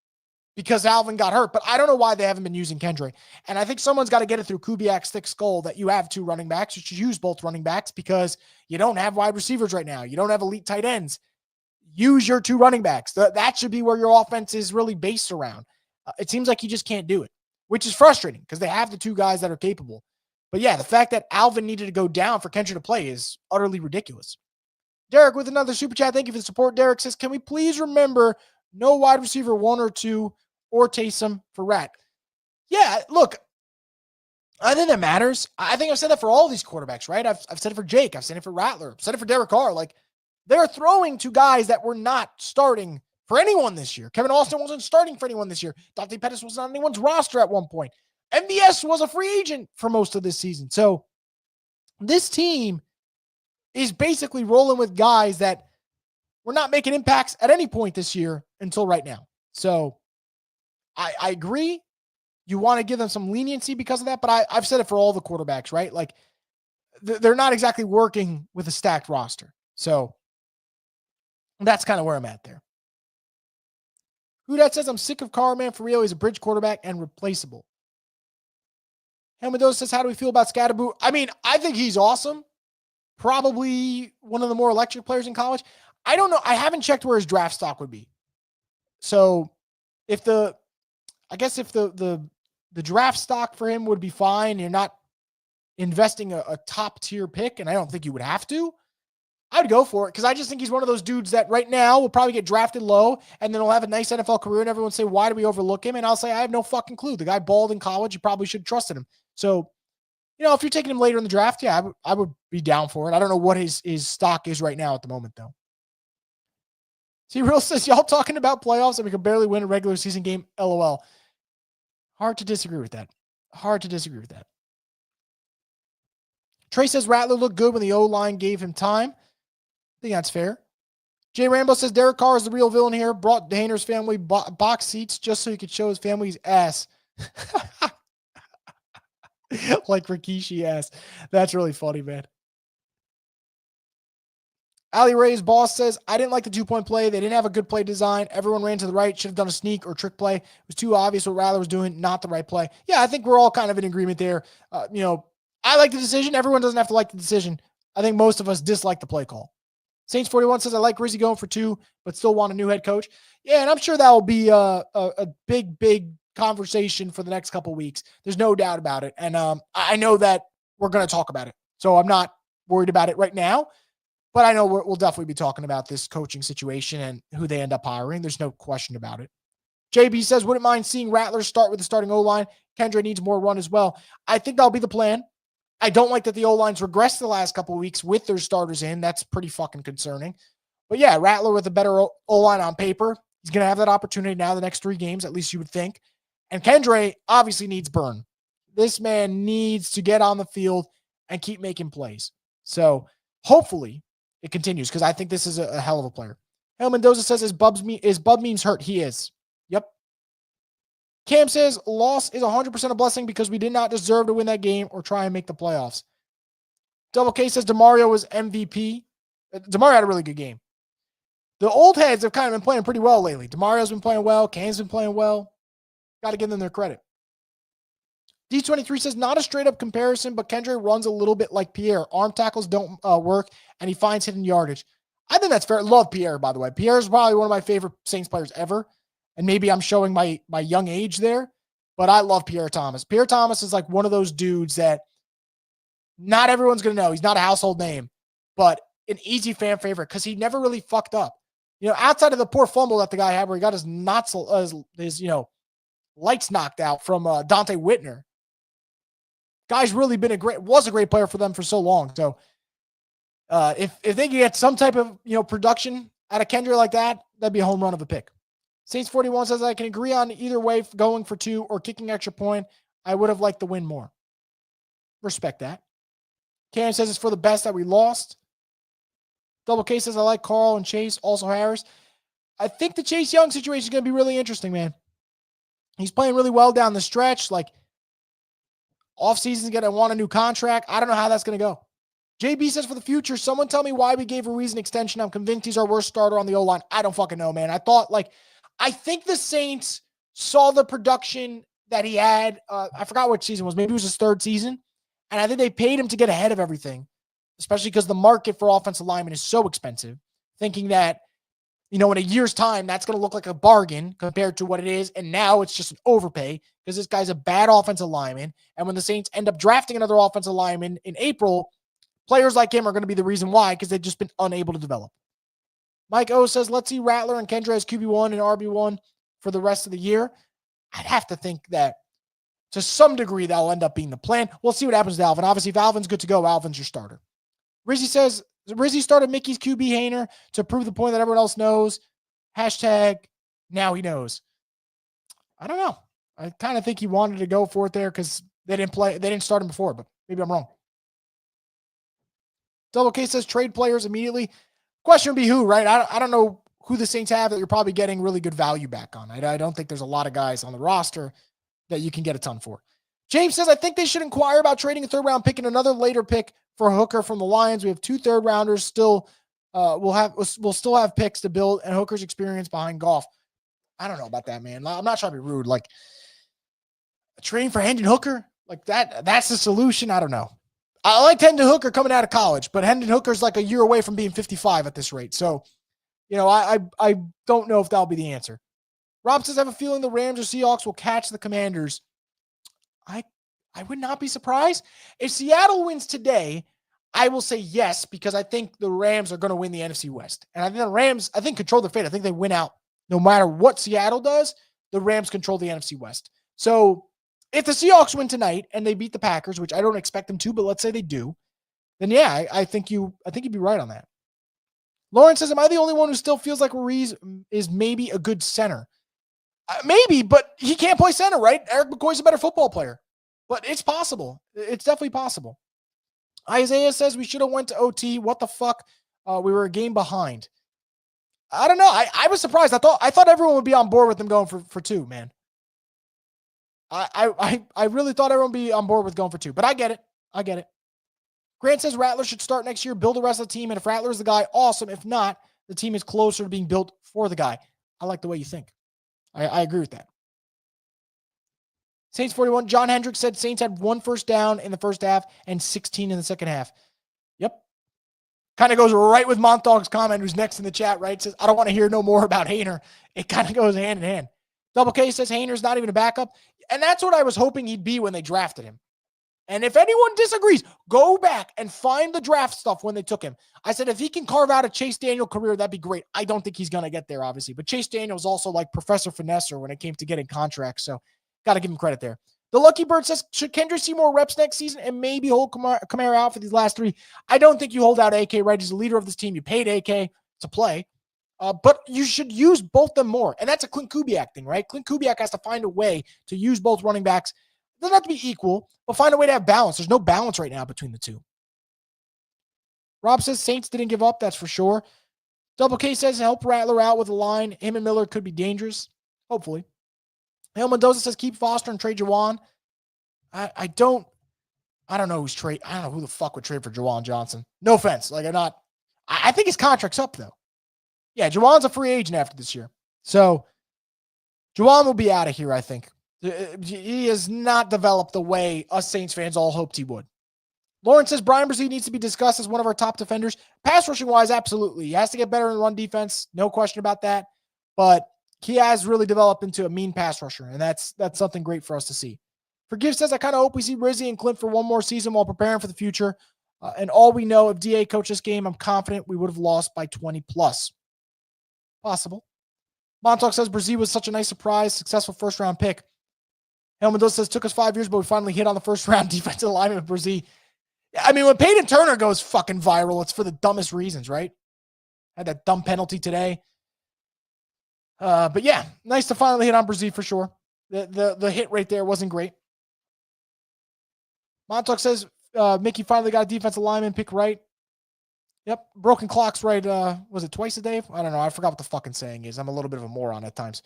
Speaker 1: because Alvin got hurt. But I don't know why they haven't been using Kendra. And I think someone's got to get it through Kubiak's thick skull that you have 2 running backs. You should use both running backs because you don't have wide receivers right now. You don't have elite tight ends. Use your 2 running backs. That should be where your offense is really based around. It seems like you just can't do it, which is frustrating because they have the 2 guys that are capable. But yeah, the fact that Alvin needed to go down for Kendra to play is utterly ridiculous. Derek with another super chat. Thank you for the support. Derek says, can we please remember no wide receiver 1 or 2 or Taysom for Rat? Yeah, look, I think that matters. I think I've said that for all these quarterbacks, right? I've said it for Jake. I've said it for Rattler. I've said it for Derek Carr. Like, they're throwing to guys that were not starting for anyone this year. Kevin Austin wasn't starting for anyone this year. Dante Pettis was on anyone's roster at one point. MVS was a free agent for most of this season. So this team is basically rolling with guys that were not making impacts at any point this year until right now. So I agree. You want to give them some leniency because of that, but I've said it for all the quarterbacks, right? Like, they're not exactly working with a stacked roster. So that's kind of where I'm at there. Who that says, I'm sick of Carr, man. For real, he's a bridge quarterback and replaceable. Helmedo says, how do we feel about Scatterboo? I mean, I think he's awesome. Probably one of the more electric players in college. I don't know. I haven't checked where his draft stock would be. So if the draft stock for him would be fine, you're not investing a top tier pick, and I don't think you would have to, I would go for it because I just think he's one of those dudes that right now will probably get drafted low and then he'll have a nice NFL career and everyone say, why do we overlook him? And I'll say, I have no fucking clue. The guy balled in college. You probably should have trusted him. So, if you're taking him later in the draft, yeah, I would be down for it. I don't know what his stock is right now at the moment, though. See, Real says, y'all talking about playoffs and we can barely win a regular season game, LOL. Hard to disagree with that. Trey says, Rattler looked good when the O-line gave him time. I think that's fair. Jay Rambo says, Derek Carr is the real villain here. Brought Hayner's family box seats just so he could show his family's ass. Like Rikishi ass. That's really funny, man. Ali Ray's boss says, I didn't like the 2-point play. They didn't have a good play design. Everyone ran to the right. Should have done a sneak or trick play. It was too obvious what Rattler was doing, not the right play. Yeah, I think we're all kind of in agreement there. I like the decision. Everyone doesn't have to like the decision. I think most of us dislike the play call. Saints 41 says, I like Rizzy going for 2, but still want a new head coach. Yeah, and I'm sure that will be a big conversation for the next couple weeks. There's no doubt about it. And I know that we're going to talk about it. So I'm not worried about it right now. But I know we'll definitely be talking about this coaching situation and who they end up hiring. There's no question about it. JB says, wouldn't mind seeing Rattler start with the starting O-line. Kendra needs more run as well. I think that'll be the plan. I don't like that the O-line's regressed the last couple of weeks with their starters in. That's pretty fucking concerning. But yeah, Rattler with a better O-line on paper. He's going to have that opportunity now the next 3 games, at least you would think. And Kendra obviously needs burn. This man needs to get on the field and keep making plays. So hopefully it continues because I think this is a hell of a player. Hell Mendoza says, is Bub Memes hurt? He is. Yep. Cam says, loss is 100% a blessing because we did not deserve to win that game or try and make the playoffs. Double K says, DeMario was MVP. DeMario had a really good game. The old heads have kind of been playing pretty well lately. DeMario's been playing well. Cam's been playing well. Got to give them their credit. D23 says, not a straight-up comparison, but Kendra runs a little bit like Pierre. Arm tackles don't work, and he finds hidden yardage. I think that's fair. Love Pierre, by the way. Pierre is probably one of my favorite Saints players ever, and maybe I'm showing my young age there, but I love Pierre Thomas. Pierre Thomas is like one of those dudes that not everyone's going to know. He's not a household name, but an easy fan favorite because he never really fucked up. Outside of the poor fumble that the guy had where he got his lights knocked out from Dante Whitner. Guy's really been was a great player for them for so long. So if they can get some type of production out of Kendra like that, that'd be a home run of a pick. Saints 41 says, I can agree on either way, going for 2 or kicking extra point. I would have liked the win more. Respect that. Cam says it's for the best that we lost. Double K says, I like Carl and Chase, also Harris. I think the Chase Young situation is going to be really interesting, man. He's playing really well down the stretch. Like, offseason's going to want a new contract. I don't know how that's going to go. JB says, for the future, someone tell me why we gave Ruiz an extension. I'm convinced he's our worst starter on the O-line. I don't fucking know, man. I think the Saints saw the production that he had. I forgot which season it was. Maybe it was his third season. And I think they paid him to get ahead of everything, especially because the market for offensive linemen is so expensive, thinking that, in a year's time, that's going to look like a bargain compared to what it is. And now it's just an overpay because this guy's a bad offensive lineman. And when the Saints end up drafting another offensive lineman in April, players like him are going to be the reason why, because they've just been unable to develop. Mike O says, let's see Rattler and Kendra as QB1 and RB1 for the rest of the year. I'd have to think that to some degree that'll end up being the plan. We'll see what happens to Alvin. Obviously, if Alvin's good to go, Alvin's your starter. Rizzy says, Rizzy started Mickey's QB Hainer to prove the point that everyone else knows. Hashtag, now he knows. I don't know. I kind of think he wanted to go for it there because they didn't start him before, but maybe I'm wrong. Double K says trade players immediately. Question would be who, right? I don't know who the Saints have that you're probably getting really good value back on. I don't think there's a lot of guys on the roster that you can get a ton for. James says, I think they should inquire about trading a third-round pick and another later pick for Hooker from the Lions. We have 2 third-rounders still. We'll still have picks to build, and Hooker's experience behind Goff. I don't know about that, man. I'm not trying to be rude. Like, trading for Hendon Hooker, like that's the solution. I don't know. I like Hendon Hooker coming out of college, but Hendon Hooker's like a year away from being 55 at this rate. So, I don't know if that'll be the answer. Rob says, I have a feeling the Rams or Seahawks will catch the Commanders. I would not be surprised. If Seattle wins today, I will say yes, because I think the Rams are going to win the NFC West. And I think the Rams, control their fate. I think they win out no matter what Seattle does. The Rams control the NFC West. So if the Seahawks win tonight and they beat the Packers, which I don't expect them to, but let's say they do, then yeah, I think you'd be right on that. Lauren says, am I the only one who still feels like Ruiz is maybe a good center? Maybe, but he can't play center, right? Eric McCoy's a better football player. But it's possible. It's definitely possible. Isaiah says we should have went to OT. What the fuck? We were a game behind. I don't know. I was surprised. I thought everyone would be on board with them going for 2, man. I really thought everyone would be on board with going for 2, but I get it. Grant says Rattler should start next year, build the rest of the team, and if Rattler is the guy, awesome. If not, the team is closer to being built for the guy. I like the way you think. I agree with that. Saints 41. John Hendricks said Saints had 1 first down in the first half and 16 in the second half. Yep. Kind of goes right with Montag's comment, who's next in the chat, right? Says, I don't want to hear no more about Hainer. It kind of goes hand in hand. Double K says Hainer's not even a backup. And that's what I was hoping he'd be when they drafted him. And if anyone disagrees, go back and find the draft stuff when they took him. I said, if he can carve out a Chase Daniel career, that'd be great. I don't think he's going to get there, obviously. But Chase Daniel's also like Professor Finesser when it came to getting contracts. So got to give him credit there. The Lucky Bird says, should Kendra see more reps next season and maybe hold Kamara out for these last 3? I don't think you hold out AK, right? He's the leader of this team. You paid AK to play. But you should use both them more. And that's a Clint Kubiak thing, right? Clint Kubiak has to find a way to use both running backs. It doesn't have to be equal, but find a way to have balance. There's no balance right now between the 2. Rob says Saints didn't give up, that's for sure. Double K says help Rattler out with a line. Him and Miller could be dangerous. Hopefully. Hale Mendoza says keep Foster and trade Jawan. I don't know who's trade. I don't know who the fuck would trade for Jawan Johnson. No offense. I think his contract's up though. Yeah, Jawan's a free agent after this year. So Jawan will be out of here, I think. He has not developed the way us Saints fans all hoped he would. Lauren says Brian Brzee needs to be discussed as one of our top defenders. Pass rushing wise, absolutely. He has to get better in run defense. No question about that. But he has really developed into a mean pass rusher, and that's something great for us to see. Forgive says, I kind of hope we see Rizzy and Clint for one more season while preparing for the future. And all we know, if DA coached this game, I'm confident we would have lost by 20 plus. Possible. Montauk says Brzee was such a nice surprise, successful first-round pick. Hale Mendoza says, took us 5 years, but we finally hit on the first-round defensive alignment with Brzee. I mean, when Peyton Turner goes fucking viral, it's for the dumbest reasons, right? Had that dumb penalty today. But yeah, nice to finally hit on Brzee for sure. The hit right there wasn't great. Montauk says Mickey finally got a defensive lineman pick right. Yep, broken clocks right. Was it twice a day? I don't know. I forgot what the fucking saying is. I'm a little bit of a moron at times.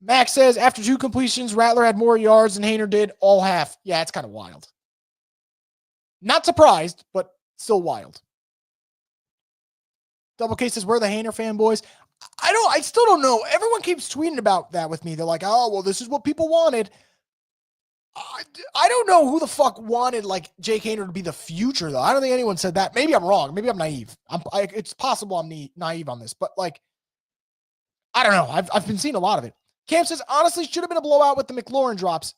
Speaker 1: Max says after 2 completions, Rattler had more yards than Hainer did all half. Yeah, it's kind of wild. Not surprised, but still wild. Double K says, we're the Hainer fanboys. I still don't know. Everyone keeps tweeting about that with me. They're like, oh, well, this is what people wanted. I don't know who the fuck wanted like Jake Haener to be the future though. I don't think anyone said that. Maybe I'm wrong. Maybe I'm naive. It's possible I'm naive on this, but like, I don't know. I've been seeing a lot of it. Cam says, honestly, should have been a blowout with the McLaurin drops.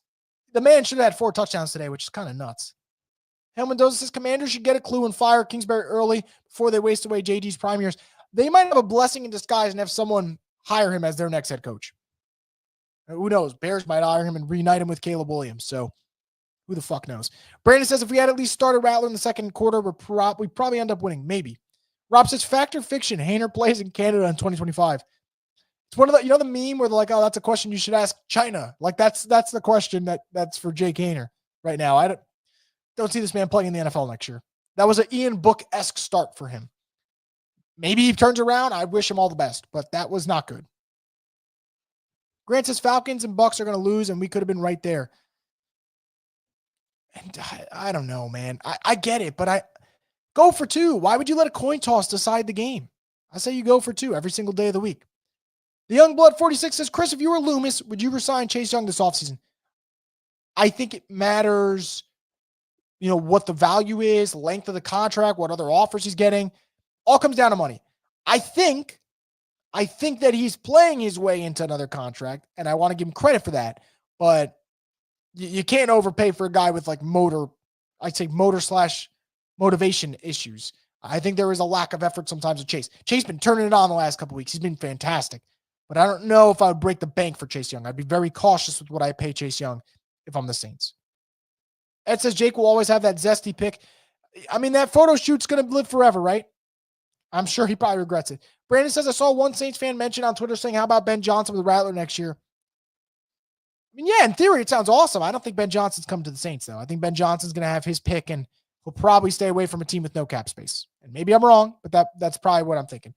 Speaker 1: The man should have had 4 touchdowns today, which is kind of nuts. Hale Mendoza says, Commanders should get a clue and fire Kingsbury early before they waste away JD's prime years. They might have a blessing in disguise and have someone hire him as their next head coach. Who knows? Bears might hire him and reunite him with Caleb Williams. So who the fuck knows? Brandon says, if we had at least started Rattler in the second quarter, we'd probably end up winning. Maybe. Rob says, fact or fiction, Haener plays in Canada in 2025. It's one of the, the meme where they're like, oh, that's a question you should ask China. Like that's the question that's for Jake Haener right now. I don't see this man playing in the NFL next year. That was an Ian Book-esque start for him. Maybe he turns around. I wish him all the best, but that was not good. Grant says Falcons and Bucks are going to lose, and we could have been right there. And I don't know, man. I get it, but I go for 2. Why would you let a coin toss decide the game? I say you go for 2 every single day of the week. The Young Blood 46 says, Chris, if you were Loomis, would you resign Chase Young this offseason? I think it matters, what the value is, length of the contract, what other offers he's getting. All comes down to money. I think that he's playing his way into another contract, and I want to give him credit for that. But you can't overpay for a guy with like motor/motivation issues. I think there is a lack of effort sometimes with Chase. Chase been turning it on the last couple of weeks. He's been fantastic. But I don't know if I would break the bank for Chase Young. I'd be very cautious with what I pay Chase Young if I'm the Saints. Ed says Jake will always have that zesty pick. I mean, that photo shoot's going to live forever, right? I'm sure he probably regrets it. Brandon says, I saw one Saints fan mention on Twitter saying, how about Ben Johnson with Rattler next year? I mean, yeah, in theory, it sounds awesome. I don't think Ben Johnson's coming to the Saints, though. I think Ben Johnson's going to have his pick and will probably stay away from a team with no cap space. And maybe I'm wrong, but that's probably what I'm thinking.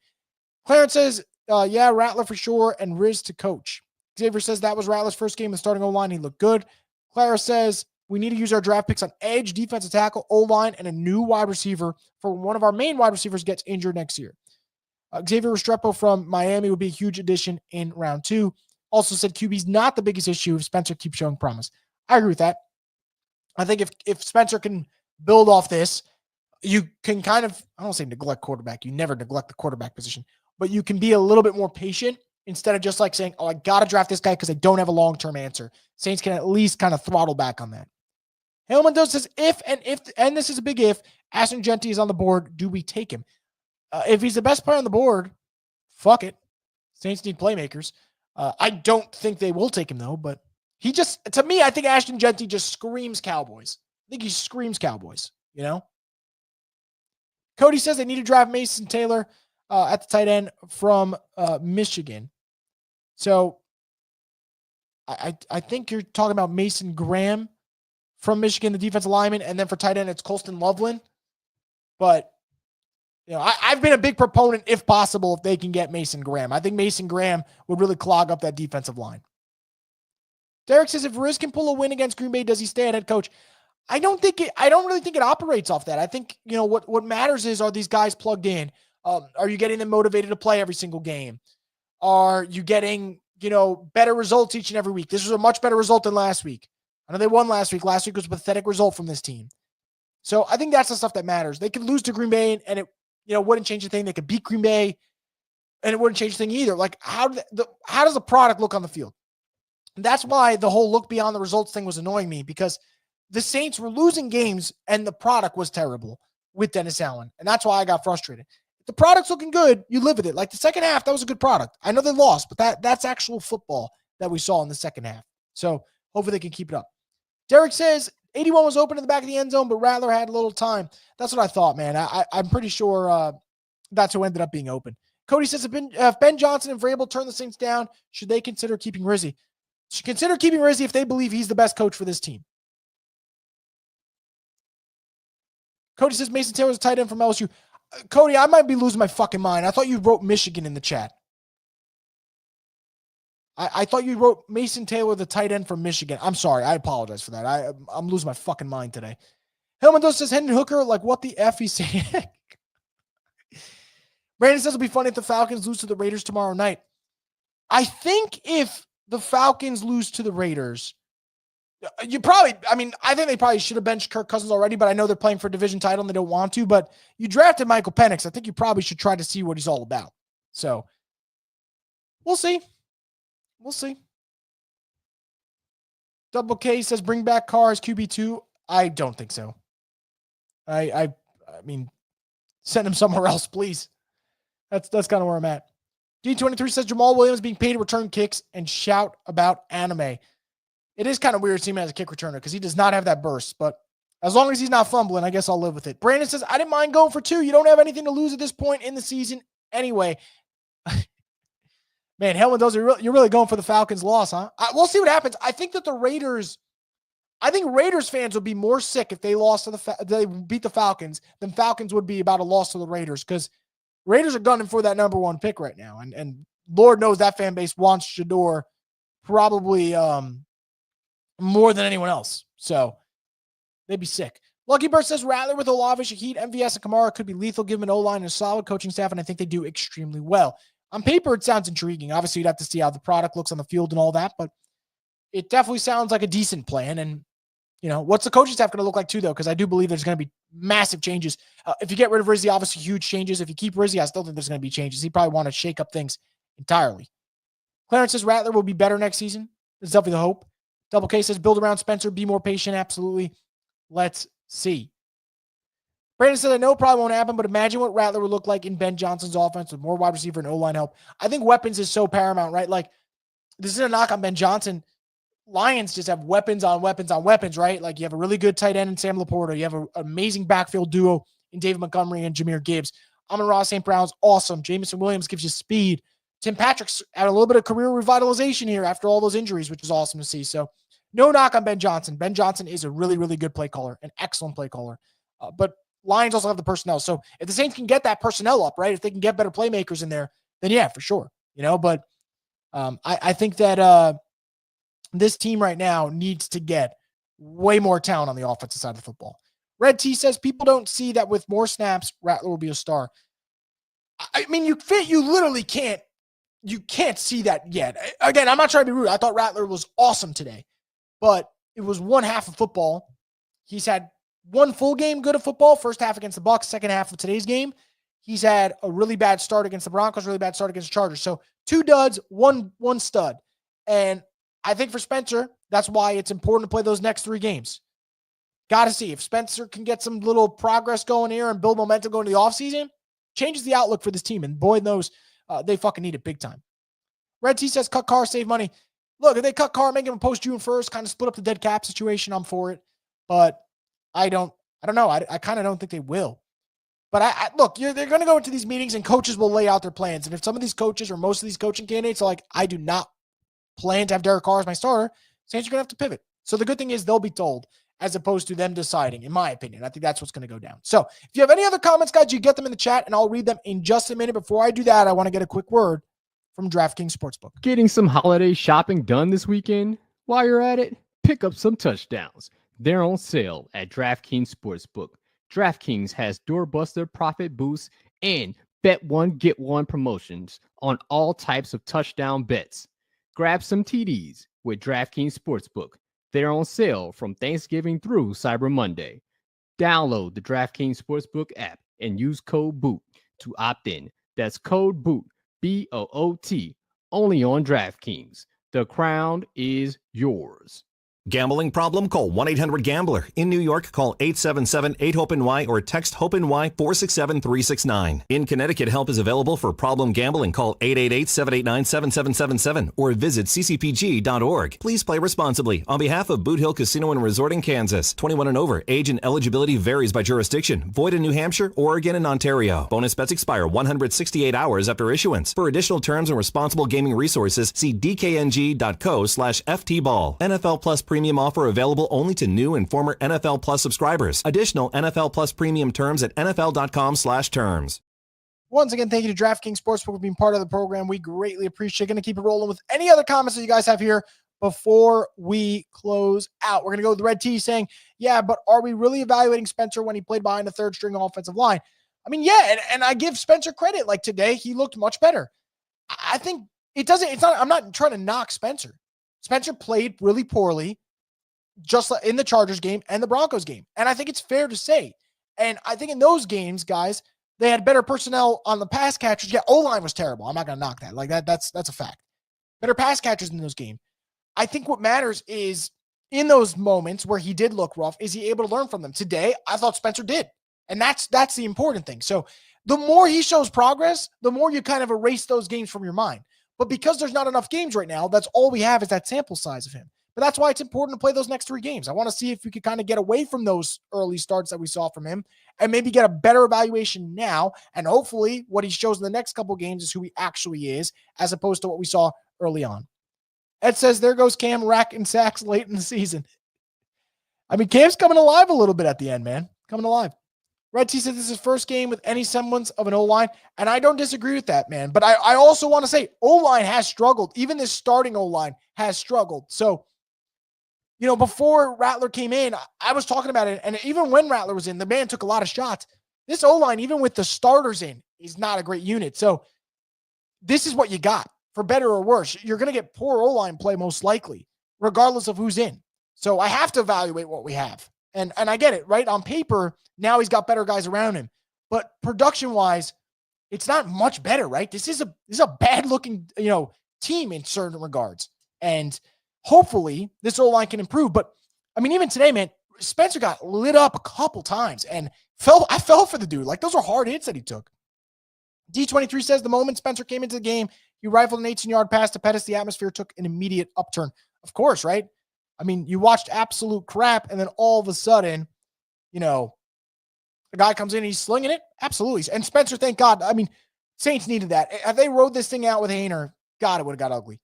Speaker 1: Clarence says, yeah, Rattler for sure, and Riz to coach. Xavier says that was Rattler's first game in the starting O-line. He looked good. Clara says, we need to use our draft picks on edge, defensive tackle, O-line, and a new wide receiver for when one of our main wide receivers gets injured next year. Xavier Restrepo from Miami would be a huge addition in round 2. Also said QB's not the biggest issue if Spencer keeps showing promise. I agree with that. I think if Spencer can build off this, you can kind of, I don't say neglect quarterback. You never neglect the quarterback position, but you can be a little bit more patient instead of just like saying, oh, I got to draft this guy because I don't have a long-term answer. Saints can at least kind of throttle back on that. Hale Mendoza says, if, and this is a big if, Ashton Genty is on the board, do we take him? If he's the best player on the board, fuck it. Saints need playmakers. I don't think they will take him, though, but to me, I think Ashton Genty just screams Cowboys. I think he screams Cowboys, Cody says they need to draft Mason Taylor at the tight end from Michigan. So I think you're talking about Mason Graham from Michigan, the defensive lineman, and then for tight end, it's Colston Loveland. But I've been a big proponent, if possible, if they can get Mason Graham. I think Mason Graham would really clog up that defensive line. Derek says, if Riz can pull a win against Green Bay, does he stay at head coach? I don't really think it operates off that. I think, what matters is, are these guys plugged in? Are you getting them motivated to play every single game? Are you getting, better results each and every week? This was a much better result than last week. I know they won last week. Last week was a pathetic result from this team. So I think that's the stuff that matters. They could lose to Green Bay and it, wouldn't change a thing. They could beat Green Bay and it wouldn't change a thing either. Like how does the product look on the field? And that's why the whole look beyond the results thing was annoying me, because the Saints were losing games and the product was terrible with Dennis Allen. And that's why I got frustrated. If the product's looking good, you live with it. Like the second half, that was a good product. I know they lost, but that's actual football that we saw in the second half. So hopefully they can keep it up. Derek says 81 was open in the back of the end zone, but Rattler had a little time. That's what I thought, man. I'm pretty sure that's who ended up being open. Cody says, if Ben Johnson and Vrabel turn the Saints down, should they consider keeping Rizzi? Should consider keeping Rizzi if they believe he's the best coach for this team. Cody says Mason Taylor's a tight end from LSU. Cody, I might be losing my fucking mind. I thought you wrote Michigan in the chat. I thought you wrote Mason Taylor, the tight end from Michigan. I'm sorry. I apologize for that. I'm losing my fucking mind today. Hillman says Hendon Hooker, like what the F he's saying. Brandon says it'll be funny if the Falcons lose to the Raiders tomorrow night. I think if the Falcons lose to the Raiders, I think they probably should have benched Kirk Cousins already, but I know they're playing for a division title and they don't want to. But you drafted Michael Penix. I think you probably should try to see what he's all about. So we'll see. We'll see. Double K says bring back Carr as QB2. I don't think so. I mean, send him somewhere else, please. That's kind of where I'm at. D23 says Jamal Williams being paid to return kicks and shout about anime. It is kind of weird seeing him as a kick returner because he does not have that burst, but as long as he's not fumbling, I guess I'll live with it. Brandon says, I didn't mind going for 2. You don't have anything to lose at this point in the season anyway. Man, Hellman, you're really going for the Falcons loss, huh? We'll see what happens. I think Raiders fans would be more sick if they lost to they beat the Falcons than Falcons would be about a loss to the Raiders, because Raiders are gunning for that number 1 pick right now. And Lord knows that fan base wants Shador probably more than anyone else. So they'd be sick. Lucky Bird says Rattler with Olave, Shaheed, MVS, and Kamara could be lethal given an O-line and a solid coaching staff, and I think they do extremely well. On paper, it sounds intriguing. Obviously, you'd have to see how the product looks on the field and all that, but it definitely sounds like a decent plan. And, what's the coaching staff going to look like too, though? Because I do believe there's going to be massive changes. If you get rid of Rizzi, obviously huge changes. If you keep Rizzi, I still think there's going to be changes. He probably want to shake up things entirely. Clarence says Rattler will be better next season. That's definitely the hope. Double K says build around Spencer, be more patient. Absolutely. Let's see. Brandon said, I know it probably won't happen, but imagine what Rattler would look like in Ben Johnson's offense with more wide receiver and O-line help. I think weapons is so paramount, right? Like, this isn't a knock on Ben Johnson. Lions just have weapons on weapons on weapons, right? Like, you have a really good tight end in Sam Laporta. You have an amazing backfield duo in David Montgomery and Jahmyr Gibbs. Amon-Ra St. Brown's awesome. Jamison Williams gives you speed. Tim Patrick's had a little bit of career revitalization here after all those injuries, which is awesome to see. So, no knock on Ben Johnson. Ben Johnson is a really, really good play caller, an excellent play caller. But Lions also have the personnel. So if the Saints can get that personnel up, right, if they can get better playmakers in there, then yeah, for sure. But I think that this team right now needs to get way more talent on the offensive side of the football. Red T says people don't see that with more snaps, Rattler will be a star. I mean, you literally can't see that yet. Again, I'm not trying to be rude. I thought Rattler was awesome today, but it was one half of football. He's had one full game good at football, first half against the Bucs, second half of today's game. He's had a really bad start against the Broncos, really bad start against the Chargers. So 2 duds, one stud. And I think for Spencer, that's why it's important to play those next 3 games. Got to see if Spencer can get some little progress going here and build momentum going to the offseason, changes the outlook for this team. And boy knows they fucking need it big time. Red T says cut Carr, save money. Look, if they cut Carr, make him a post June 1st, kind of split up the dead cap situation, I'm for it. But I don't know. I kind of don't think they will. But look, they're going to go into these meetings and coaches will lay out their plans. And if some of these coaches or most of these coaching candidates are like, I do not plan to have Derek Carr as my starter, Saints are going to have to pivot. So the good thing is they'll be told as opposed to them deciding, in my opinion. I think that's what's going to go down. So if you have any other comments, guys, you get them in the chat and I'll read them in just a minute. Before I do that, I want to get a quick word from DraftKings Sportsbook.
Speaker 6: Getting some holiday shopping done this weekend? While you're at it, pick up some touchdowns. They're on sale at DraftKings Sportsbook. DraftKings has doorbuster profit boosts and bet one, get one promotions on all types of touchdown bets. Grab some TDs with DraftKings Sportsbook. They're on sale from Thanksgiving through Cyber Monday. Download the DraftKings Sportsbook app and use code BOOT to opt in. That's code BOOT, B-O-O-T, only on DraftKings. The crown is yours.
Speaker 7: Gambling problem? Call 1-800-GAMBLER. In New York, call 877-8-HOPE-NY or text HOPE-NY 467-369. In Connecticut, help is available for problem gambling. Call 888-789-7777 or visit ccpg.org. Please play responsibly. On behalf of Boot Hill Casino and Resort in Kansas, 21 and over, age and eligibility varies by jurisdiction. Void in New Hampshire, Oregon, and Ontario. Bonus bets expire 168 hours after issuance. For additional terms and responsible gaming resources, see dkng.co/ftball. NFL Plus Premium offer available only to new and former NFL Plus subscribers. Additional NFL Plus Premium terms at nfl.com/terms.
Speaker 1: Once again, thank you to DraftKings Sportsbook for being part of the program. We greatly appreciate it. Going to keep it rolling with any other comments that you guys have here before we close out. We're going to go with Red T saying, yeah, but are we really evaluating Spencer when he played behind the third string offensive line? I I mean, yeah, and I give Spencer credit. Like today, he looked much better. I think I'm not trying to knock Spencer. Spencer played really poorly just like in the Chargers game and the Broncos game. And I think it's fair to say. And I think in those games, guys, they had better personnel on the pass catchers. Yeah, O-line was terrible. I'm not going to knock that. Like that's a fact. Better pass catchers in those games. I think what matters is in those moments where he did look rough, is he able to learn from them? Today, I thought Spencer did. And that's the important thing. So the more he shows progress, the more you kind of erase those games from your mind. But because there's not enough games right now, that's all we have is that sample size of him. But that's why it's important to play those next 3 games. I want to see if we could kind of get away from those early starts that we saw from him and maybe get a better evaluation now. And hopefully what he shows in the next couple games is who he actually is, as opposed to what we saw early on. Ed says, there goes Cam racking sacks late in the season. I mean, Cam's coming alive a little bit at the end, man. Coming alive. Red T said this is his first game with any semblance of an O-line, and I don't disagree with that, man. But I also want to say O-line has struggled. Even this starting O-line has struggled. So, before Rattler came in, I was talking about it, and even when Rattler was in, the man took a lot of shots. This O-line, even with the starters in, is not a great unit. So this is what you got, for better or worse. You're going to get poor O-line play most likely, regardless of who's in. So I have to evaluate what we have. And I get it, right? On paper, now he's got better guys around him. But production-wise, it's not much better, right? This is a bad-looking, team in certain regards. And hopefully this O-line can improve. But, I mean, even today, man, Spencer got lit up a couple times. And I fell for the dude. Like, those are hard hits that he took. D23 says the moment Spencer came into the game, he rifled an 18-yard pass to Pettis. The atmosphere took an immediate upturn. Of course, right? I mean, you watched absolute crap, and then all of a sudden, the guy comes in and he's slinging it. Absolutely. And Spencer, thank God. I mean, Saints needed that. If they rode this thing out with Hayner, God, it would have got ugly.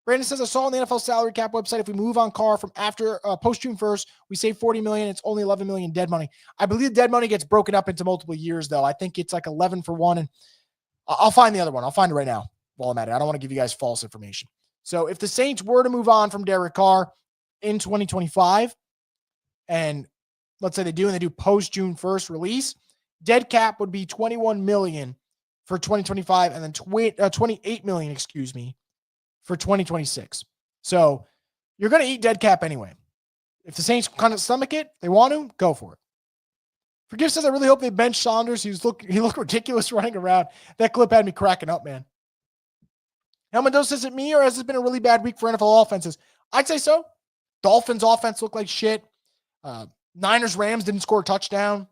Speaker 1: Brandon says, I saw on the NFL salary cap website, if we move on Carr from after post-June 1st, we save $40 million. It's only $11 million dead money. I believe the dead money gets broken up into multiple years, though. I think it's like 11 for one, and I'll find the other one. I'll find it right now while I'm at it. I don't want to give you guys false information. So if the Saints were to move on from Derek Carr in 2025, and let's say they do post-June 1st release, dead cap would be $21 million for 2025 and then $28 million, for 2026. So you're going to eat dead cap anyway. If the Saints kind of stomach it, they want to, go for it. Forgive says, I really hope they bench Saunders. He looked ridiculous running around. That clip had me cracking up, man. Helmando says, it me or has this been a really bad week for NFL offenses? I'd say so. Dolphins offense looked like shit. Niners Rams didn't score a touchdown.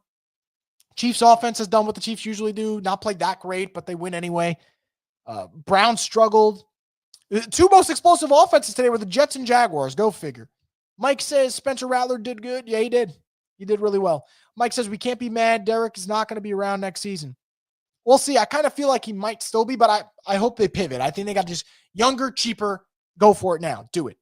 Speaker 1: Chiefs offense has done what the Chiefs usually do. Not played that great, but they win anyway. Browns struggled. The 2 most explosive offenses today were the Jets and Jaguars. Go figure. Mike says Spencer Rattler did good. Yeah, he did. He did really well. Mike says we can't be mad. Derek is not going to be around next season. We'll see. I kind of feel like he might still be, but I hope they pivot. I think they got just younger, cheaper. Go for it now. Do it.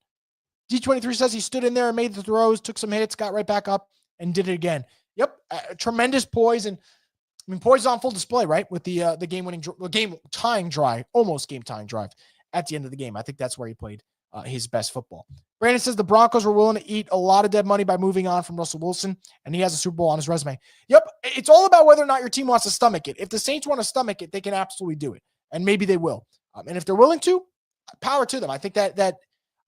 Speaker 1: D23 says he stood in there and made the throws, took some hits, got right back up, and did it again. Yep, tremendous poise. And I mean, poise is on full display, right? With the game-tying drive, almost game-tying drive at the end of the game. I think that's where he played his best football. Brandon says the Broncos were willing to eat a lot of dead money by moving on from Russell Wilson, and he has a Super Bowl on his resume. Yep, it's all about whether or not your team wants to stomach it. If the Saints want to stomach it, they can absolutely do it, and maybe they will. And if they're willing to, power to them. I think that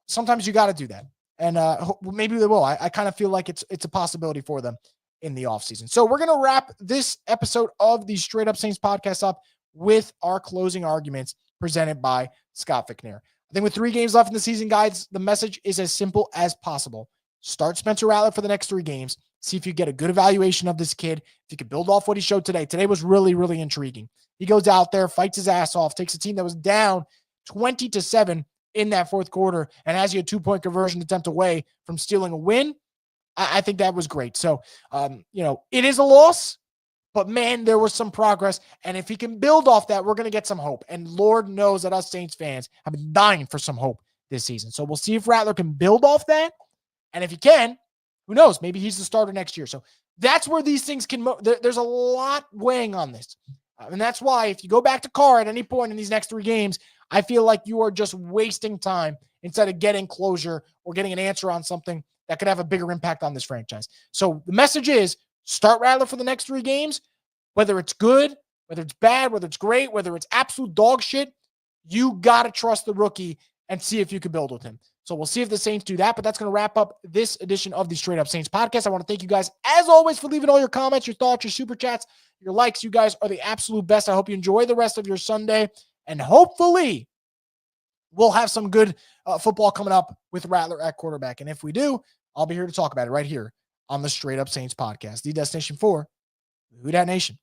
Speaker 1: sometimes you got to do that, and maybe they will. I kind of feel like it's a possibility for them in the offseason. So we're going to wrap this episode of the Straight Up Saints podcast up with our closing arguments presented by Scott Vicknair. I think with 3 games left in the season, guys, the message is as simple as possible. Start Spencer Rattler for the next 3 games. See if you get a good evaluation of this kid. If you can build off what he showed today. Today was really, really intriguing. He goes out there, fights his ass off, takes a team that was down 20-7 in that fourth quarter, and has you a 2-point conversion attempt away from stealing a win. I think that was great. So, it is a loss, but man, there was some progress. And if he can build off that, we're going to get some hope. And Lord knows that us Saints fans have been dying for some hope this season. So we'll see if Rattler can build off that. And if he can, who knows? Maybe he's the starter next year. So that's where these things can, there's a lot weighing on this. And that's why if you go back to Carr at any point in these next 3 games, I feel like you are just wasting time instead of getting closure or getting an answer on something that could have a bigger impact on this franchise. So the message is start Rattler for the next 3 games, Whether it's good, whether it's bad, whether it's great, whether it's absolute dog shit, you got to trust the rookie and see if you can build with him. So we'll see if the Saints do that, but that's going to wrap up this edition of the Straight Up Saints podcast. I want to thank you guys, as always, for leaving all your comments, your thoughts, your super chats, your likes. You guys are the absolute best. I hope you enjoy the rest of your Sunday, and hopefully we'll have some good football coming up with Rattler at quarterback. And if we do, I'll be here to talk about it right here on the Straight Up Saints podcast, the destination for Who Dat Nation.